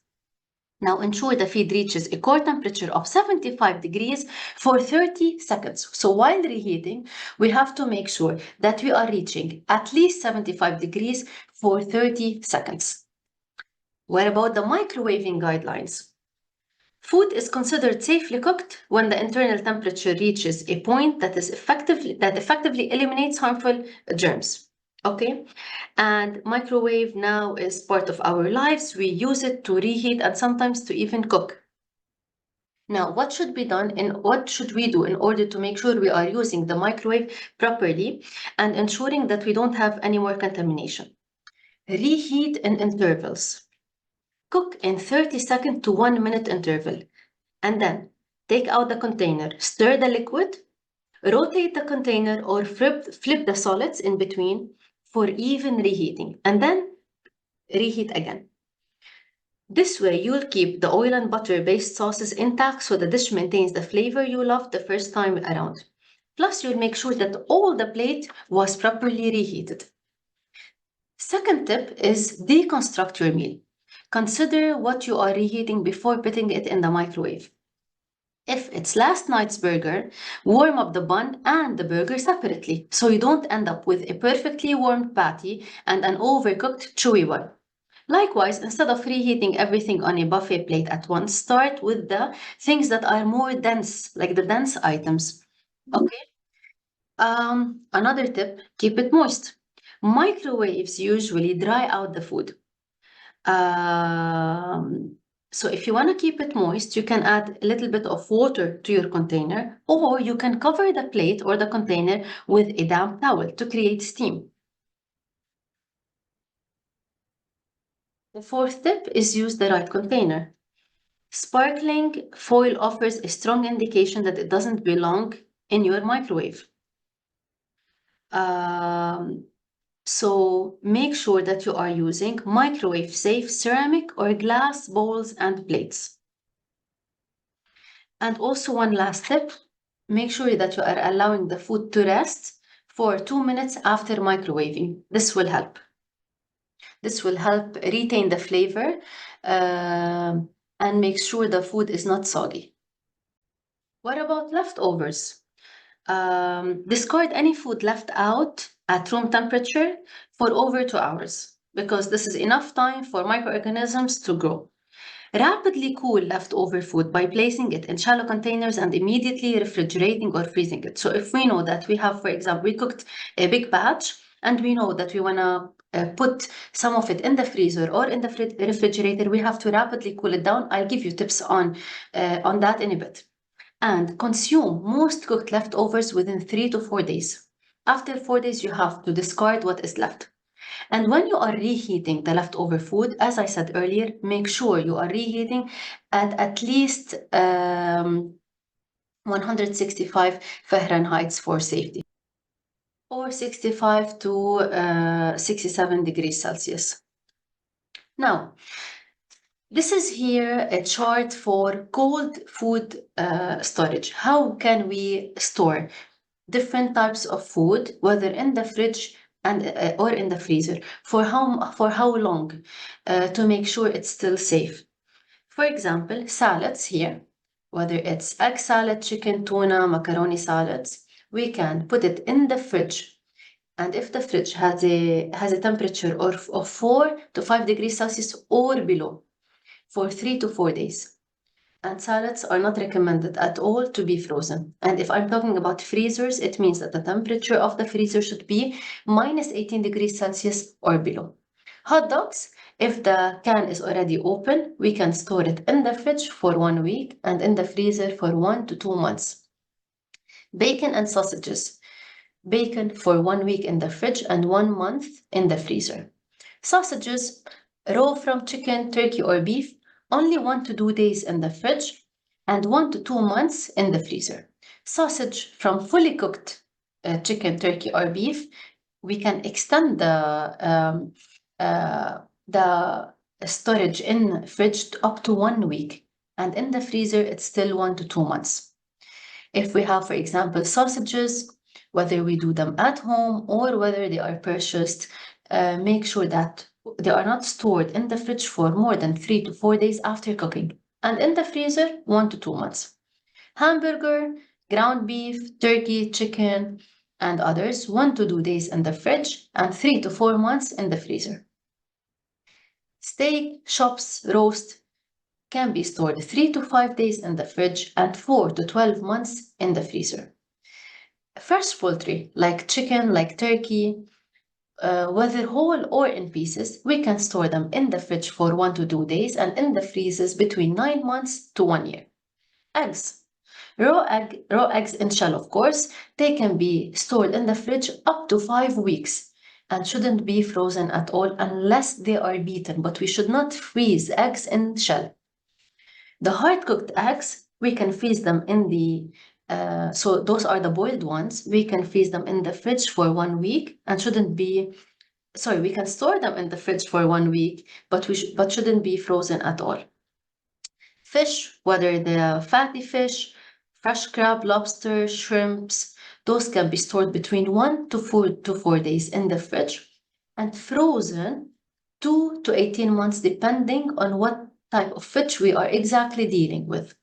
Now ensure the feed reaches a core temperature of 75 degrees for 30 seconds. So while reheating, we have to make sure that we are reaching at least 75 degrees for 30 seconds. What about the microwaving guidelines? Food is considered safely cooked when the internal temperature reaches a point that effectively eliminates harmful germs. Okay, and microwave now is part of our lives. We use it to reheat and sometimes to even cook. Now, what should be done and what should we do in order to make sure we are using the microwave properly and ensuring that we don't have any more contamination? Reheat in intervals. Cook in 30-second to 1 minute interval. And then take out the container, stir the liquid, rotate the container or flip the solids in between for even reheating, and then reheat again. This way, you'll keep the oil and butter-based sauces intact so the dish maintains the flavor you loved the first time around. Plus, you'll make sure that all the plate was properly reheated. Second tip is deconstruct your meal. Consider what you are reheating before putting it in the microwave. If it's last night's burger, warm up the bun and the burger separately so you don't end up with a perfectly warmed patty and an overcooked chewy one. Likewise, instead of reheating everything on a buffet plate at once, start with the things that are more dense, like the dense items. Okay. Another tip, keep it moist. Microwaves usually dry out the food. So if you want to keep it moist, you can add a little bit of water to your container, or you can cover the plate or the container with a damp towel to create steam. The fourth tip is use the right container. Sparkling foil offers a strong indication that it doesn't belong in your microwave. So make sure that you are using microwave-safe ceramic or glass bowls and plates. And also one last tip, make sure that you are allowing the food to rest for 2 minutes after microwaving. This will help. This will help retain the flavor and make sure the food is not soggy. What about leftovers? Discard any food left out at room temperature for over 2 hours because this is enough time for microorganisms to grow. Rapidly cool leftover food by placing it in shallow containers and immediately refrigerating or freezing it. So if we know that we have, for example, we cooked a big batch and we know that we want to put some of it in the freezer or in the refrigerator, we have to rapidly cool it down. I'll give you tips on that in a bit. And consume most cooked leftovers within 3 to 4 days. After 4 days, you have to discard what is left. And when you are reheating the leftover food, as I said earlier, make sure you are reheating at least 165 Fahrenheit for safety, or 65 to 67 degrees Celsius. Now, this is here a chart for cold food storage. How can we store different types of food, whether in the fridge and or in the freezer, for how long, to make sure it's still safe? For example, salads here, whether it's egg salad, chicken, tuna, macaroni salads, we can put it in the fridge And if the fridge has a temperature of 4 to 5 degrees Celsius or below for 3 to 4 days. And salads are not recommended at all to be frozen. And if I'm talking about freezers, it means that the temperature of the freezer should be minus 18 degrees Celsius or below. Hot dogs, if the can is already open, we can store it in the fridge for 1 week and in the freezer for 1 to 2 months. Bacon and sausages. Bacon for 1 week in the fridge and 1 month in the freezer. Sausages, raw from chicken, turkey, or beef, only 1 to 2 days in the fridge and 1 to 2 months in the freezer. Sausage from fully cooked chicken, turkey, or beef, we can extend the storage in fridge up to 1 week, and in the freezer it's still 1 to 2 months. If we have, for example, sausages, whether we do them at home or whether they are purchased, make sure that they are not stored in the fridge for more than 3 to 4 days after cooking, and in the freezer 1 to 2 months. Hamburger, ground beef, turkey, chicken, and others 1 to 2 days in the fridge and 3 to 4 months in the freezer. Steak, chops, roast can be stored 3 to 5 days in the fridge and 4 to 12 months in the freezer. Fresh poultry, like chicken, like turkey, whether whole or in pieces, we can store them in the fridge for 1 to 2 days and in the freezers between 9 months to 1 year. Eggs. Raw eggs in shell, of course, they can be stored in the fridge up to 5 weeks and shouldn't be frozen at all unless they are beaten, but we should not freeze eggs in shell. The hard-cooked eggs, we can freeze them in so those are the boiled ones. We can freeze them in the fridge for 1 week and we can store them in the fridge for 1 week, but shouldn't be frozen at all. Fish, whether the fatty fish, fresh crab, lobster, shrimps, those can be stored between 1 to 4 days in the fridge and frozen 2 to 18 months, depending on what type of fish we are exactly dealing with.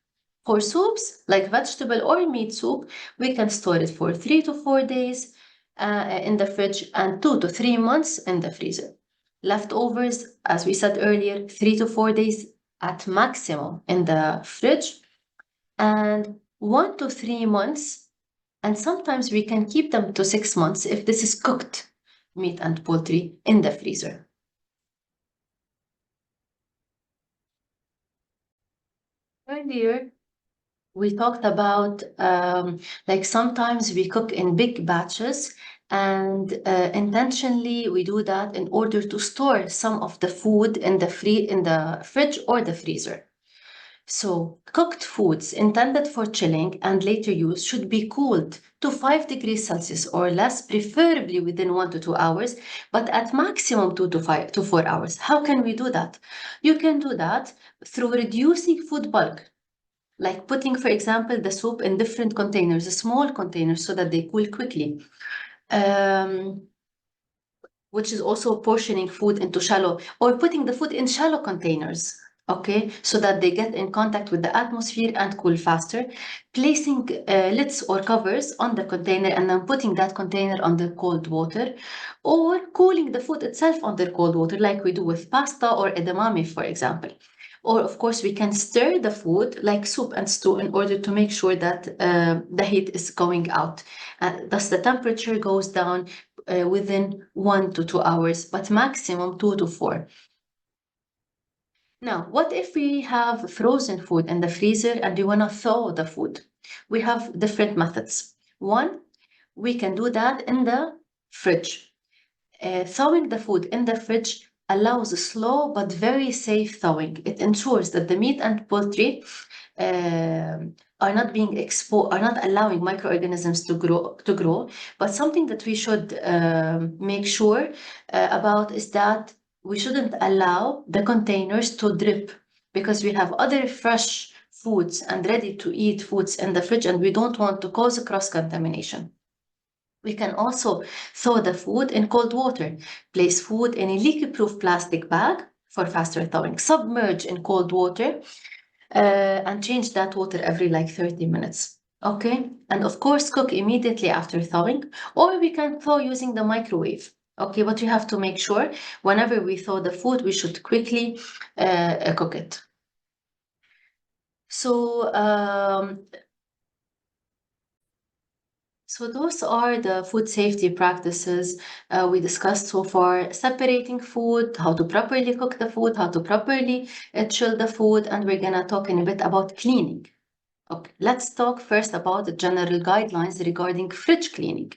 For soups, like vegetable or meat soup, we can store it for 3 to 4 days in the fridge and 2 to 3 months in the freezer. Leftovers, as we said earlier, 3 to 4 days at maximum in the fridge and 1 to 3 months, and sometimes we can keep them to 6 months if this is cooked meat and poultry in the freezer. Earlier, we talked about like sometimes we cook in big batches and intentionally we do that in order to store some of the food in the fridge or the freezer. So cooked foods intended for chilling and later use should be cooled to 5 degrees Celsius or less, preferably within 1 to 2 hours, but at maximum 2 to 4 hours. How can we do that? You can do that through reducing food bulk, like putting, for example, the soup in different containers, small containers, so that they cool quickly. Which is also portioning food into shallow, or putting the food in shallow containers, okay, so that they get in contact with the atmosphere and cool faster. Placing lids or covers on the container and then putting that container under cold water, or cooling the food itself under cold water, like we do with pasta or edamame, for example. Or, of course, we can stir the food like soup and stew in order to make sure that the heat is going out. Thus, the temperature goes down within 1 to 2 hours, but maximum 2 to 4. Now, what if we have frozen food in the freezer and we want to thaw the food? We have different methods. One, we can do that in the fridge. Thawing the food in the fridge allows a slow but very safe thawing. It ensures that the meat and poultry are not being exposed, are not allowing microorganisms to grow. But something that we should make sure about is that we shouldn't allow the containers to drip, because we have other fresh foods and ready to eat foods in the fridge and we don't want to cause a cross contamination. We can also thaw the food in cold water. Place food in a leak-proof plastic bag for faster thawing. Submerge in cold water and change that water every like 30 minutes. Okay, and of course cook immediately after thawing, or we can thaw using the microwave. Okay, but you have to make sure whenever we thaw the food, we should quickly cook it. So, so those are the food safety practices we discussed so far: separating food, how to properly cook the food, how to properly chill the food, and we're gonna talk in a bit about cleaning. Okay, let's talk first about the general guidelines regarding fridge cleaning.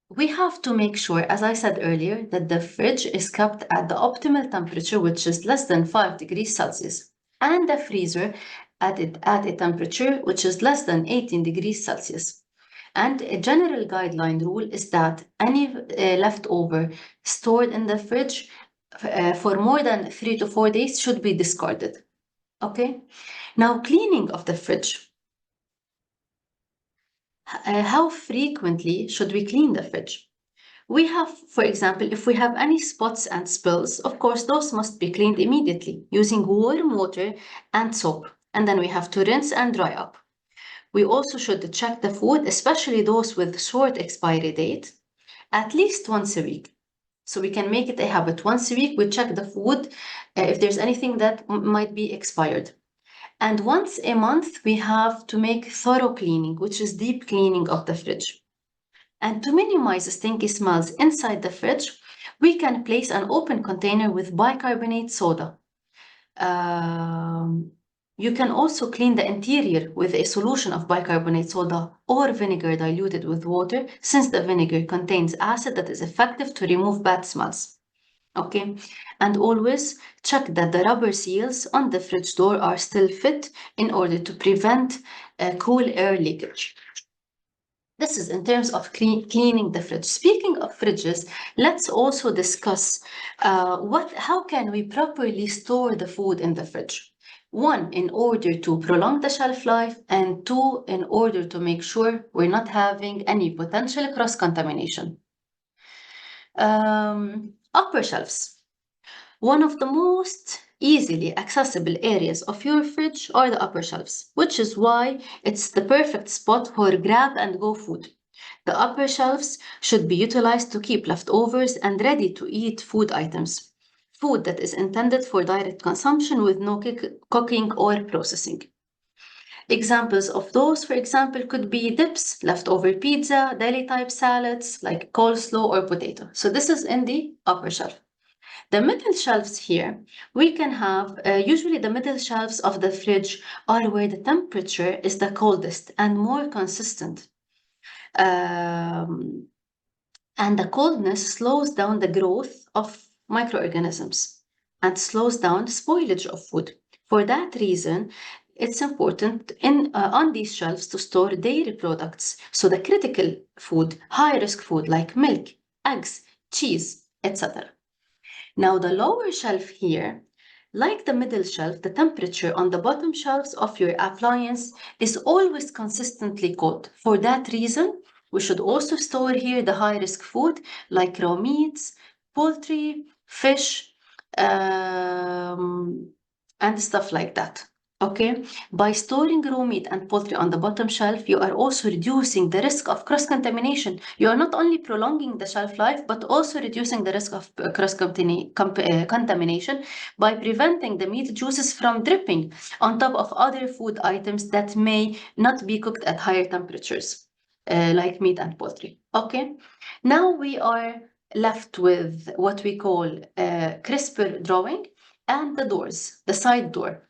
We have to make sure, as I said earlier, that the fridge is kept at the optimal temperature, which is less than 5 degrees Celsius, and the freezer at a temperature which is less than 18 degrees Celsius. And a general guideline rule is that any leftover stored in the fridge for more than 3 to 4 days should be discarded. Okay? Now, cleaning of the fridge. How frequently should we clean the fridge? We have, for example, if we have any spots and spills, of course, those must be cleaned immediately using warm water and soap. And then we have to rinse and dry up. We also should check the food, especially those with short expiry date, at least once a week. So we can make it a habit. Once a week, we check the food if there's anything that might be expired. And once a month, we have to make thorough cleaning, which is deep cleaning of the fridge. And to minimize stinky smells inside the fridge, we can place an open container with bicarbonate soda. You can also clean the interior with a solution of bicarbonate soda or vinegar diluted with water, since the vinegar contains acid that is effective to remove bad smells. Okay, and always check that the rubber seals on the fridge door are still fit in order to prevent cool air leakage. This is in terms of cleaning the fridge. Speaking of fridges, let's also discuss how can we properly store the food in the fridge. One, in order to prolong the shelf life, and two, in order to make sure we're not having any potential cross-contamination. Upper shelves. One of the most easily accessible areas of your fridge are the upper shelves, which is why it's the perfect spot for grab and go food. The upper shelves should be utilized to keep leftovers and ready to eat food items. Food that is intended for direct consumption with no cooking or processing. Examples of those, for example, could be dips, leftover pizza, deli type salads like coleslaw or potato. So this is in the upper shelf. The middle shelves here, we can have, usually the middle shelves of the fridge are where the temperature is the coldest and more consistent. And the coldness slows down the growth of microorganisms and slows down spoilage of food. For that reason, it's important on these shelves to store dairy products, so the critical food, high-risk food like milk, eggs, cheese, etc. Now the lower shelf here, like the middle shelf, the temperature on the bottom shelves of your appliance is always consistently cold. For that reason, we should also store here the high-risk food like raw meats, poultry, fish, and stuff like that. Okay, by storing raw meat and poultry on the bottom shelf, you are also reducing the risk of cross-contamination. You are not only prolonging the shelf life, but also reducing the risk of cross-contamination by preventing the meat juices from dripping on top of other food items that may not be cooked at higher temperatures, like meat and poultry. Okay, now we are left with what we call crisper drawing and the doors, the side door.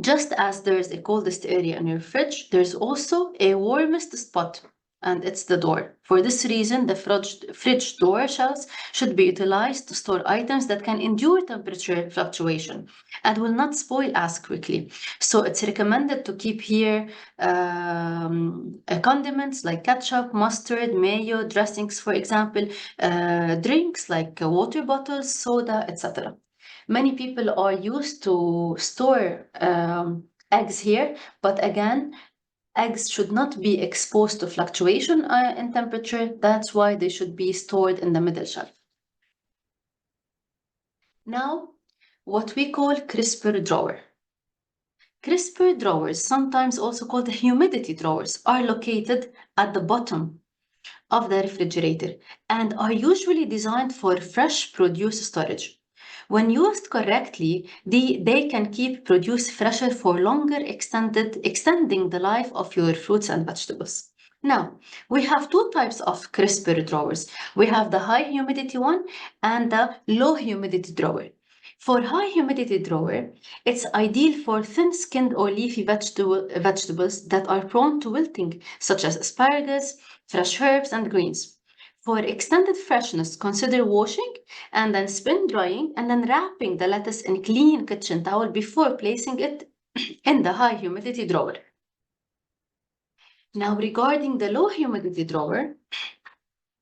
Just as there's a coldest area in your fridge, there's also a warmest spot, and it's the door. For this reason, the fridge door shelves should be utilized to store items that can endure temperature fluctuation and will not spoil as quickly. So it's recommended to keep here condiments like ketchup, mustard, mayo, dressings, for example, drinks like water bottles, soda, etc. Many people are used to store eggs here, but again, eggs should not be exposed to fluctuation in temperature. That's why they should be stored in the middle shelf. Now, what we call crisper drawer. Crisper drawers, sometimes also called humidity drawers, are located at the bottom of the refrigerator and are usually designed for fresh produce storage. When used correctly, they can keep produce fresher for longer, extending the life of your fruits and vegetables. Now, we have two types of crisper drawers. We have the high humidity one and the low humidity drawer. For high humidity drawer, it's ideal for thin-skinned or leafy vegetables that are prone to wilting, such as asparagus, fresh herbs, and greens. For extended freshness, consider washing and then spin drying and then wrapping the lettuce in clean kitchen towel before placing it in the high humidity drawer. Now, regarding the low humidity drawer,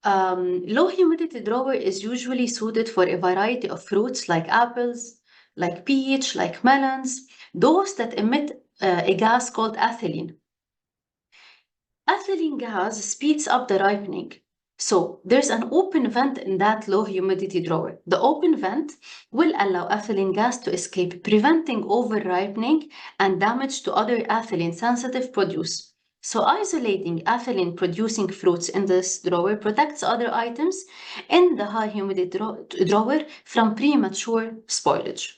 low humidity drawer is usually suited for a variety of fruits like apples, like peach, like melons, those that emit a gas called ethylene. Ethylene gas speeds up the ripening. So there's an open vent in that low humidity drawer. The open vent will allow ethylene gas to escape, preventing over ripening and damage to other ethylene sensitive produce. So isolating ethylene producing fruits in this drawer protects other items in the high humidity drawer from premature spoilage.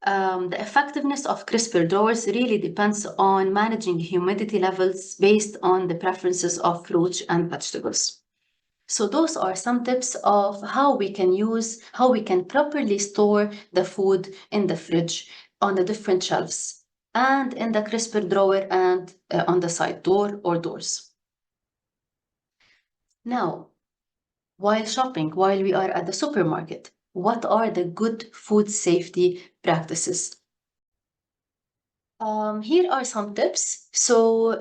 The effectiveness of crisper drawers really depends on managing humidity levels based on the preferences of fruits and vegetables. So those are some tips of how we can properly store the food in the fridge on the different shelves and in the crisper drawer and on the side door or doors. Now, while shopping, while we are at the supermarket, what are the good food safety practices? Here are some tips. So,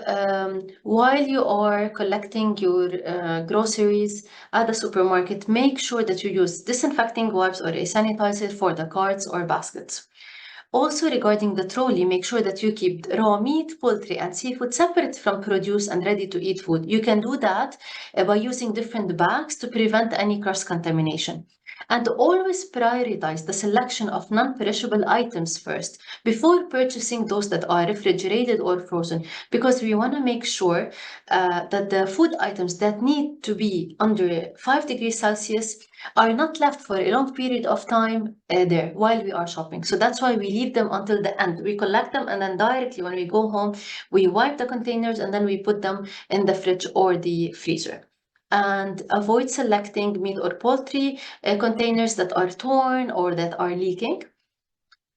while you are collecting your groceries at the supermarket, make sure that you use disinfecting wipes or a sanitizer for the carts or baskets. Also, regarding the trolley, make sure that you keep raw meat, poultry, and seafood separate from produce and ready-to-eat food. You can do that by using different bags to prevent any cross-contamination. And always prioritize the selection of non-perishable items first before purchasing those that are refrigerated or frozen, because we want to make sure that the food items that need to be under 5 degrees Celsius are not left for a long period of time there while we are shopping. So that's why we leave them until the end. We collect them and then directly when we go home, we wipe the containers and then we put them in the fridge or the freezer. And avoid selecting meat or poultry containers that are torn or that are leaking.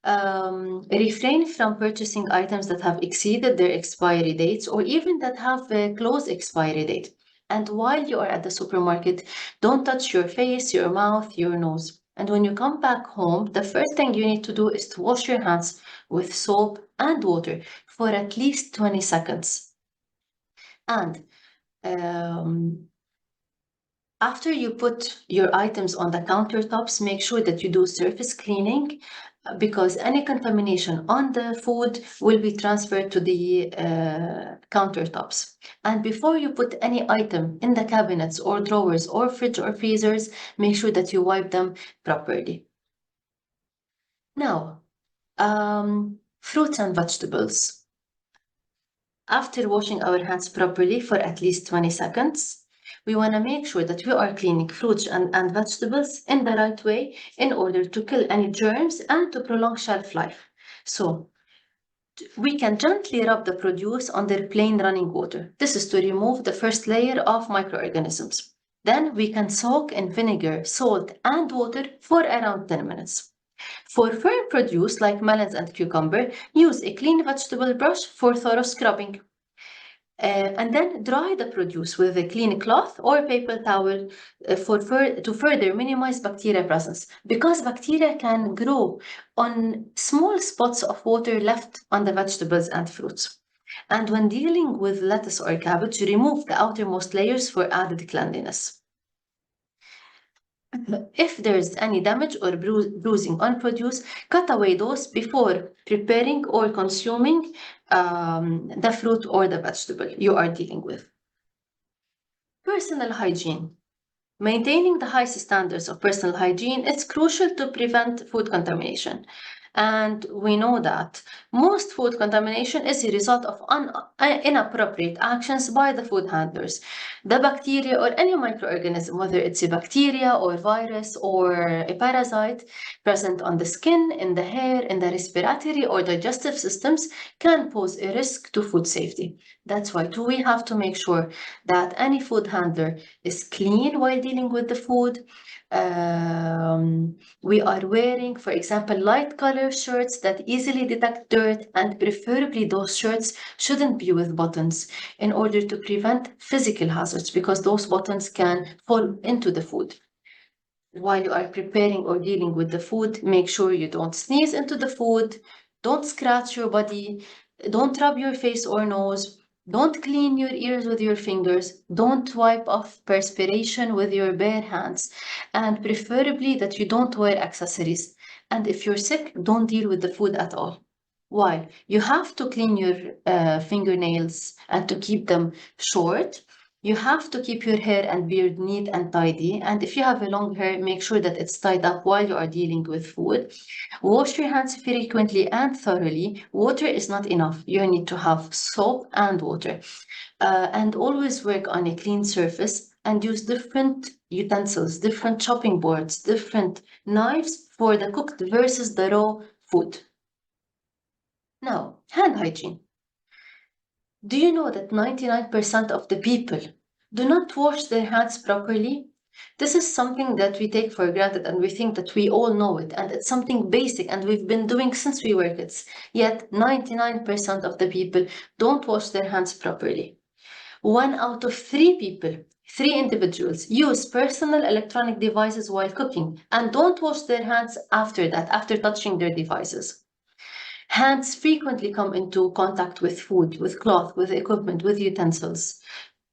Refrain from purchasing items that have exceeded their expiry dates or even that have a close expiry date. And while you are at the supermarket, don't touch your face, your mouth, your nose. And when you come back home, the first thing you need to do is to wash your hands with soap and water for at least 20 seconds. And after you put your items on the countertops, make sure that you do surface cleaning because any contamination on the food will be transferred to the countertops. And before you put any item in the cabinets or drawers or fridge or freezers, make sure that you wipe them properly. Now, fruits and vegetables. After washing our hands properly for at least 20 seconds, we want to make sure that we are cleaning fruits and vegetables in the right way in order to kill any germs and to prolong shelf life. So we can gently rub the produce under plain running water. This is to remove the first layer of microorganisms. Then we can soak in vinegar, salt, and water for around 10 minutes. For firm produce like melons and cucumber, use a clean vegetable brush for thorough scrubbing. And then dry the produce with a clean cloth or paper towel to further minimize bacteria presence, because bacteria can grow on small spots of water left on the vegetables and fruits. And when dealing with lettuce or cabbage, remove the outermost layers for added cleanliness. If there's any damage or bruising on produce, cut away those before preparing or consuming the fruit or the vegetable you are dealing with. Personal hygiene. Maintaining the highest standards of personal hygiene is crucial to prevent food contamination. And we know that most food contamination is a result of inappropriate actions by the food handlers. The bacteria or any microorganism, whether it's a bacteria or virus or a parasite present on the skin, in the hair, in the respiratory or digestive systems, can pose a risk to food safety. That's why too we have to make sure that any food handler is clean while dealing with the food. We are wearing, for example, light color shirts that easily detect dirt, and preferably those shirts shouldn't be with buttons in order to prevent physical hazards, because those buttons can fall into the food. While you are preparing or dealing with the food, make sure you don't sneeze into the food, don't scratch your body, don't rub your face or nose, don't clean your ears with your fingers, don't wipe off perspiration with your bare hands, and preferably that you don't wear accessories. And if you're sick, don't deal with the food at all. Why? You have to clean your fingernails and to keep them short. You have to keep your hair and beard neat and tidy. And if you have a long hair, make sure that it's tied up while you are dealing with food. Wash your hands frequently and thoroughly. Water is not enough. You need to have soap and water. And always work on a clean surface and use different utensils, different chopping boards, different knives for the cooked versus the raw food. Now, hand hygiene. Do you know that 99% of the people do not wash their hands properly? This is something that we take for granted and we think that we all know it, and it's something basic and we've been doing since we were kids. Yet 99% of the people don't wash their hands properly. 1 out of 3 people, 3 individuals, use personal electronic devices while cooking and don't wash their hands after that, after touching their devices. Hands frequently come into contact with food, with cloth, with equipment, with utensils.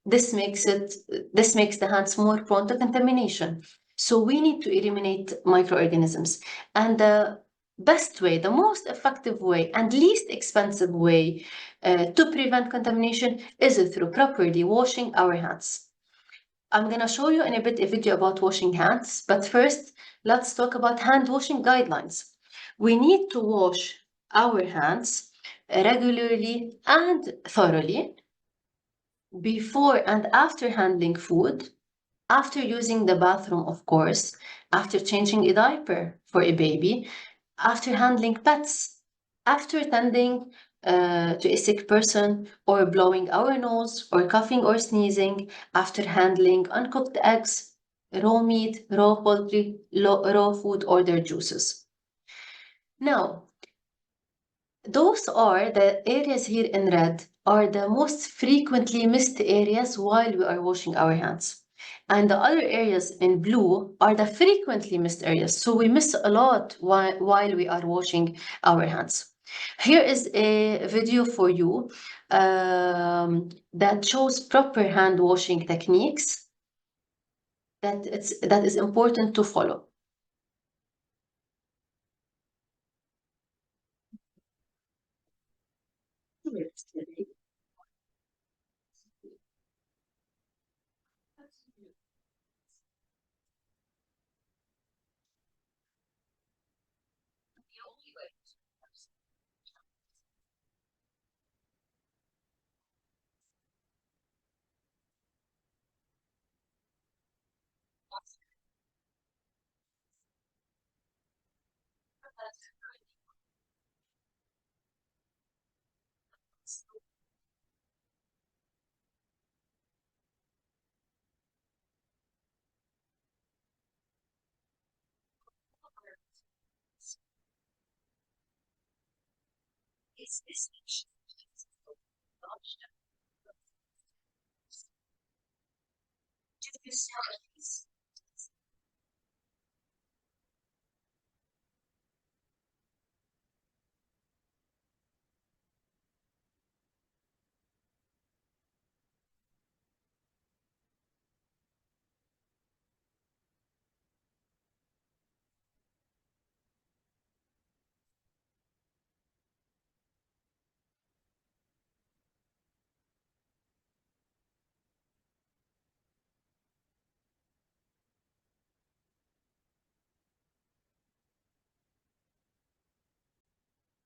This makes the hands more prone to contamination. So we need to eliminate microorganisms. And the best way, the most effective way, and least expensive way to prevent contamination is through properly washing our hands. I'm gonna show you in a bit a video about washing hands, but first, let's talk about hand washing guidelines. We need to wash our hands regularly and thoroughly before and after handling food, after using the bathroom, of course, after changing a diaper for a baby, after handling pets, after tending to a sick person, or blowing our nose, or coughing or sneezing, after handling uncooked eggs, raw meat, raw poultry, raw food, or their juices. Now, those are the areas here in red are the most frequently missed areas while we are washing our hands. And the other areas in blue are the frequently missed areas. So we miss a lot while we are washing our hands. Here is a video for you that shows proper hand washing techniques that is important to follow.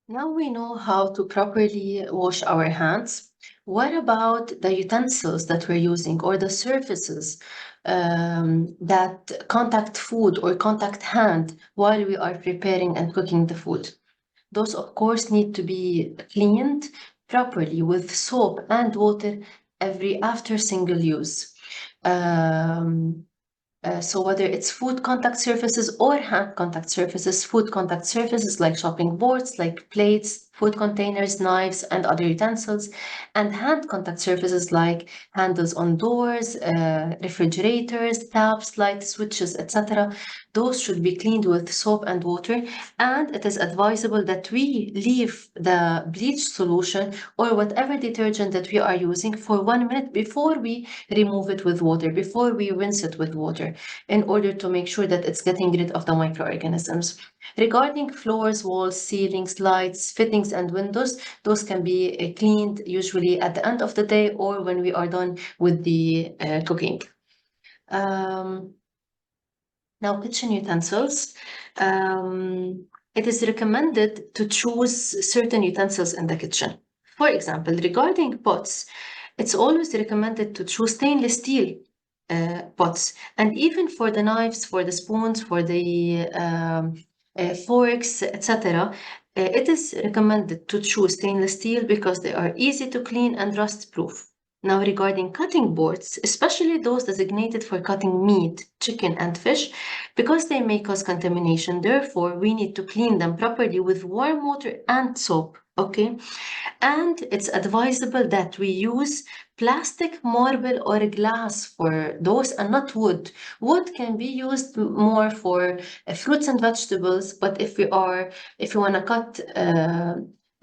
Now we know how to properly wash our hands. What about the utensils that we're using or the surfaces that contact food or contact hand while we are preparing and cooking the food? Those, of course, need to be cleaned properly with soap and water every after single use. Um, so whether it's food contact surfaces or hand contact surfaces, food contact surfaces like chopping boards, like plates, food containers, knives, and other utensils, and hand contact surfaces like handles on doors, refrigerators, taps, light switches, etc. Those should be cleaned with soap and water, and it is advisable that we leave the bleach solution or whatever detergent that we are using for 1 minute before we remove it with water, before we rinse it with water, in order to make sure that it's getting rid of the microorganisms. Regarding floors, walls, ceilings, lights, fittings, and windows, those can be cleaned usually at the end of the day or when we are done with the cooking. Um, Now, kitchen utensils. It is recommended to choose certain utensils in the kitchen. For example, regarding pots, it's always recommended to choose stainless steel pots. And even for the knives, for the spoons, for the forks, etc., it is recommended to choose stainless steel because they are easy to clean and rust proof. Now, regarding cutting boards, especially those designated for cutting meat, chicken, and fish, because they may cause contamination, therefore, we need to clean them properly with warm water and soap, okay? And it's advisable that we use plastic, marble, or glass for those and not wood. Wood can be used more for fruits and vegetables, but if you want to cut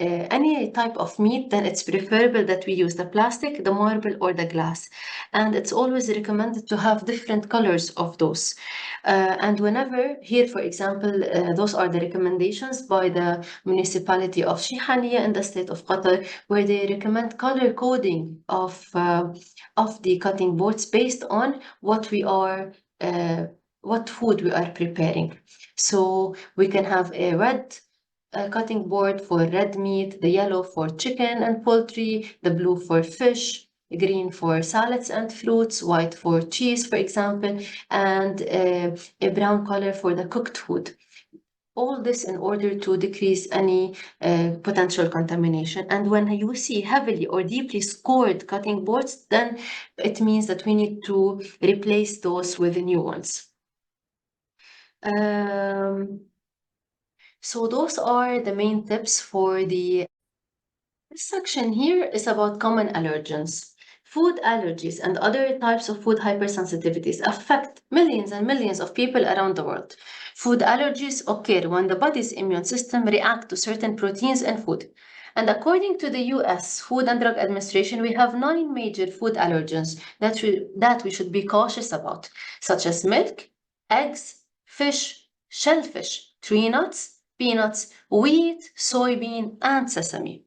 any type of meat, then it's preferable that we use the plastic, the marble, or the glass. And it's always recommended to have different colors of those. And whenever, here for example, those are the recommendations by the municipality of Shihaniya in the state of Qatar, where they recommend color coding of the cutting boards based on what food we are preparing. So we can have a red cutting board for red meat, the yellow for chicken and poultry, the blue for fish, green for salads and fruits, white for cheese, for example, and a brown color for the cooked food. All this in order to decrease any potential contamination. And when you see heavily or deeply scored cutting boards, then it means that we need to replace those with new ones. Um, so those are the main tips for the This section here is about common allergens. Food allergies and other types of food hypersensitivities affect millions and millions of people around the world. Food allergies occur when the body's immune system reacts to certain proteins in food. And according to the US Food and Drug Administration, we have 9 major food allergens that we should be cautious about, such as milk, eggs, fish, shellfish, tree nuts, peanuts, wheat, soybean, and sesame.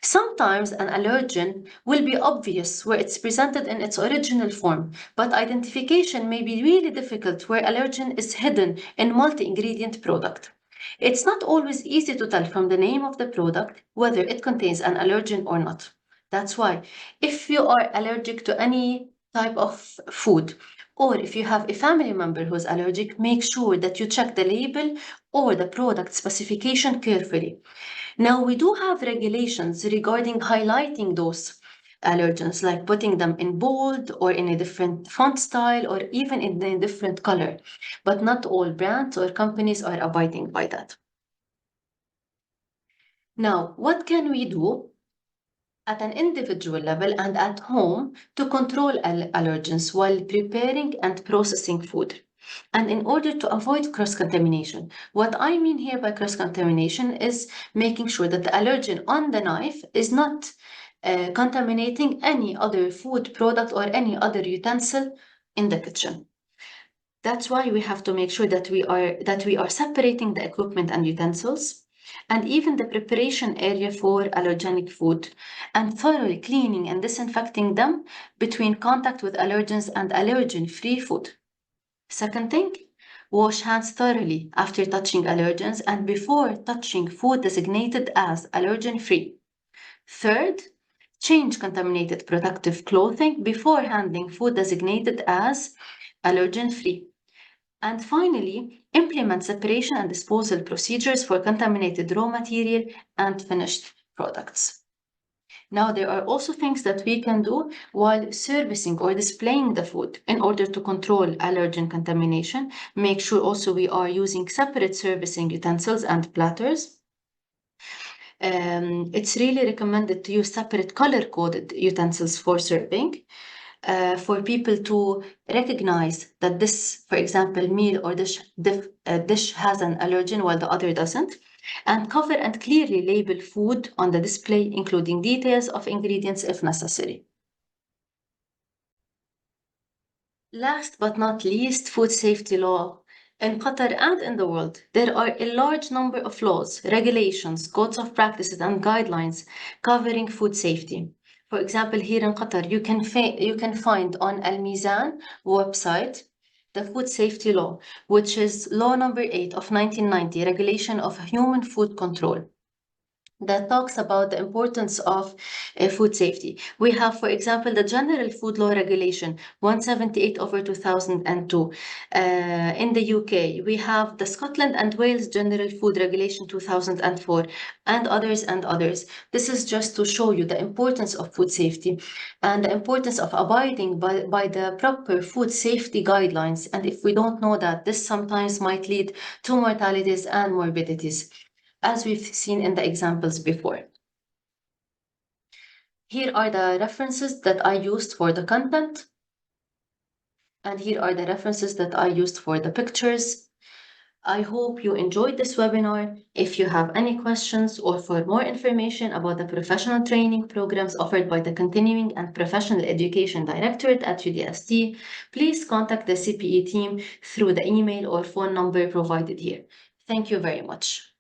Sometimes an allergen will be obvious where it's presented in its original form, but identification may be really difficult where allergen is hidden in multi-ingredient product. It's not always easy to tell from the name of the product whether it contains an allergen or not. That's why if you are allergic to any type of food, or if you have a family member who's allergic, make sure that you check the label or the product specification carefully. Now, we do have regulations regarding highlighting those allergens, like putting them in bold or in a different font style or even in a different color. But not all brands or companies are abiding by that. Now, what can we do at an individual level and at home to control allergens while preparing and processing food? And in order to avoid cross-contamination, what I mean here by cross-contamination is making sure that the allergen on the knife is not contaminating any other food product or any other utensil in the kitchen. That's why we have to make sure that we are separating the equipment and utensils, and even the preparation area for allergenic food, and thoroughly cleaning and disinfecting them between contact with allergens and allergen-free food. Second thing, Wash hands thoroughly after touching allergens and before touching food designated as allergen-free. Third, change contaminated protective clothing before handling food designated as allergen-free. And finally, implement separation and disposal procedures for contaminated raw material and finished products. Now, there are also things that we can do while servicing or displaying the food in order to control allergen contamination. Make sure also we are using separate servicing utensils and platters. It's really recommended to use separate color-coded utensils for serving. For people to recognize that this, for example, meal or dish has an allergen while the other doesn't, and cover and clearly label food on the display, including details of ingredients if necessary. Last but not least, food safety law. In Qatar and in the world, there are a large number of laws, regulations, codes of practices, and guidelines covering food safety. For example, here in Qatar, you can find on Al Mizan website the food safety law, which is law number 8 of 1990, regulation of human food control, that talks about the importance of food safety. We have, for example, the General Food Law Regulation 178 over 2002. In the UK, we have the Scotland and Wales General Food Regulation 2004, and others and others. This is just to show you the importance of food safety and the importance of abiding by the proper food safety guidelines. And if we don't know that, this sometimes might lead to mortalities and morbidities, as we've seen in the examples before. Here are the references that I used for the content, and here are the references that I used for the pictures. I hope you enjoyed this webinar. If you have any questions or for more information about the professional training programs offered by the Continuing and Professional Education Directorate at UDST, please contact the CPE team through the email or phone number provided here. Thank you very much.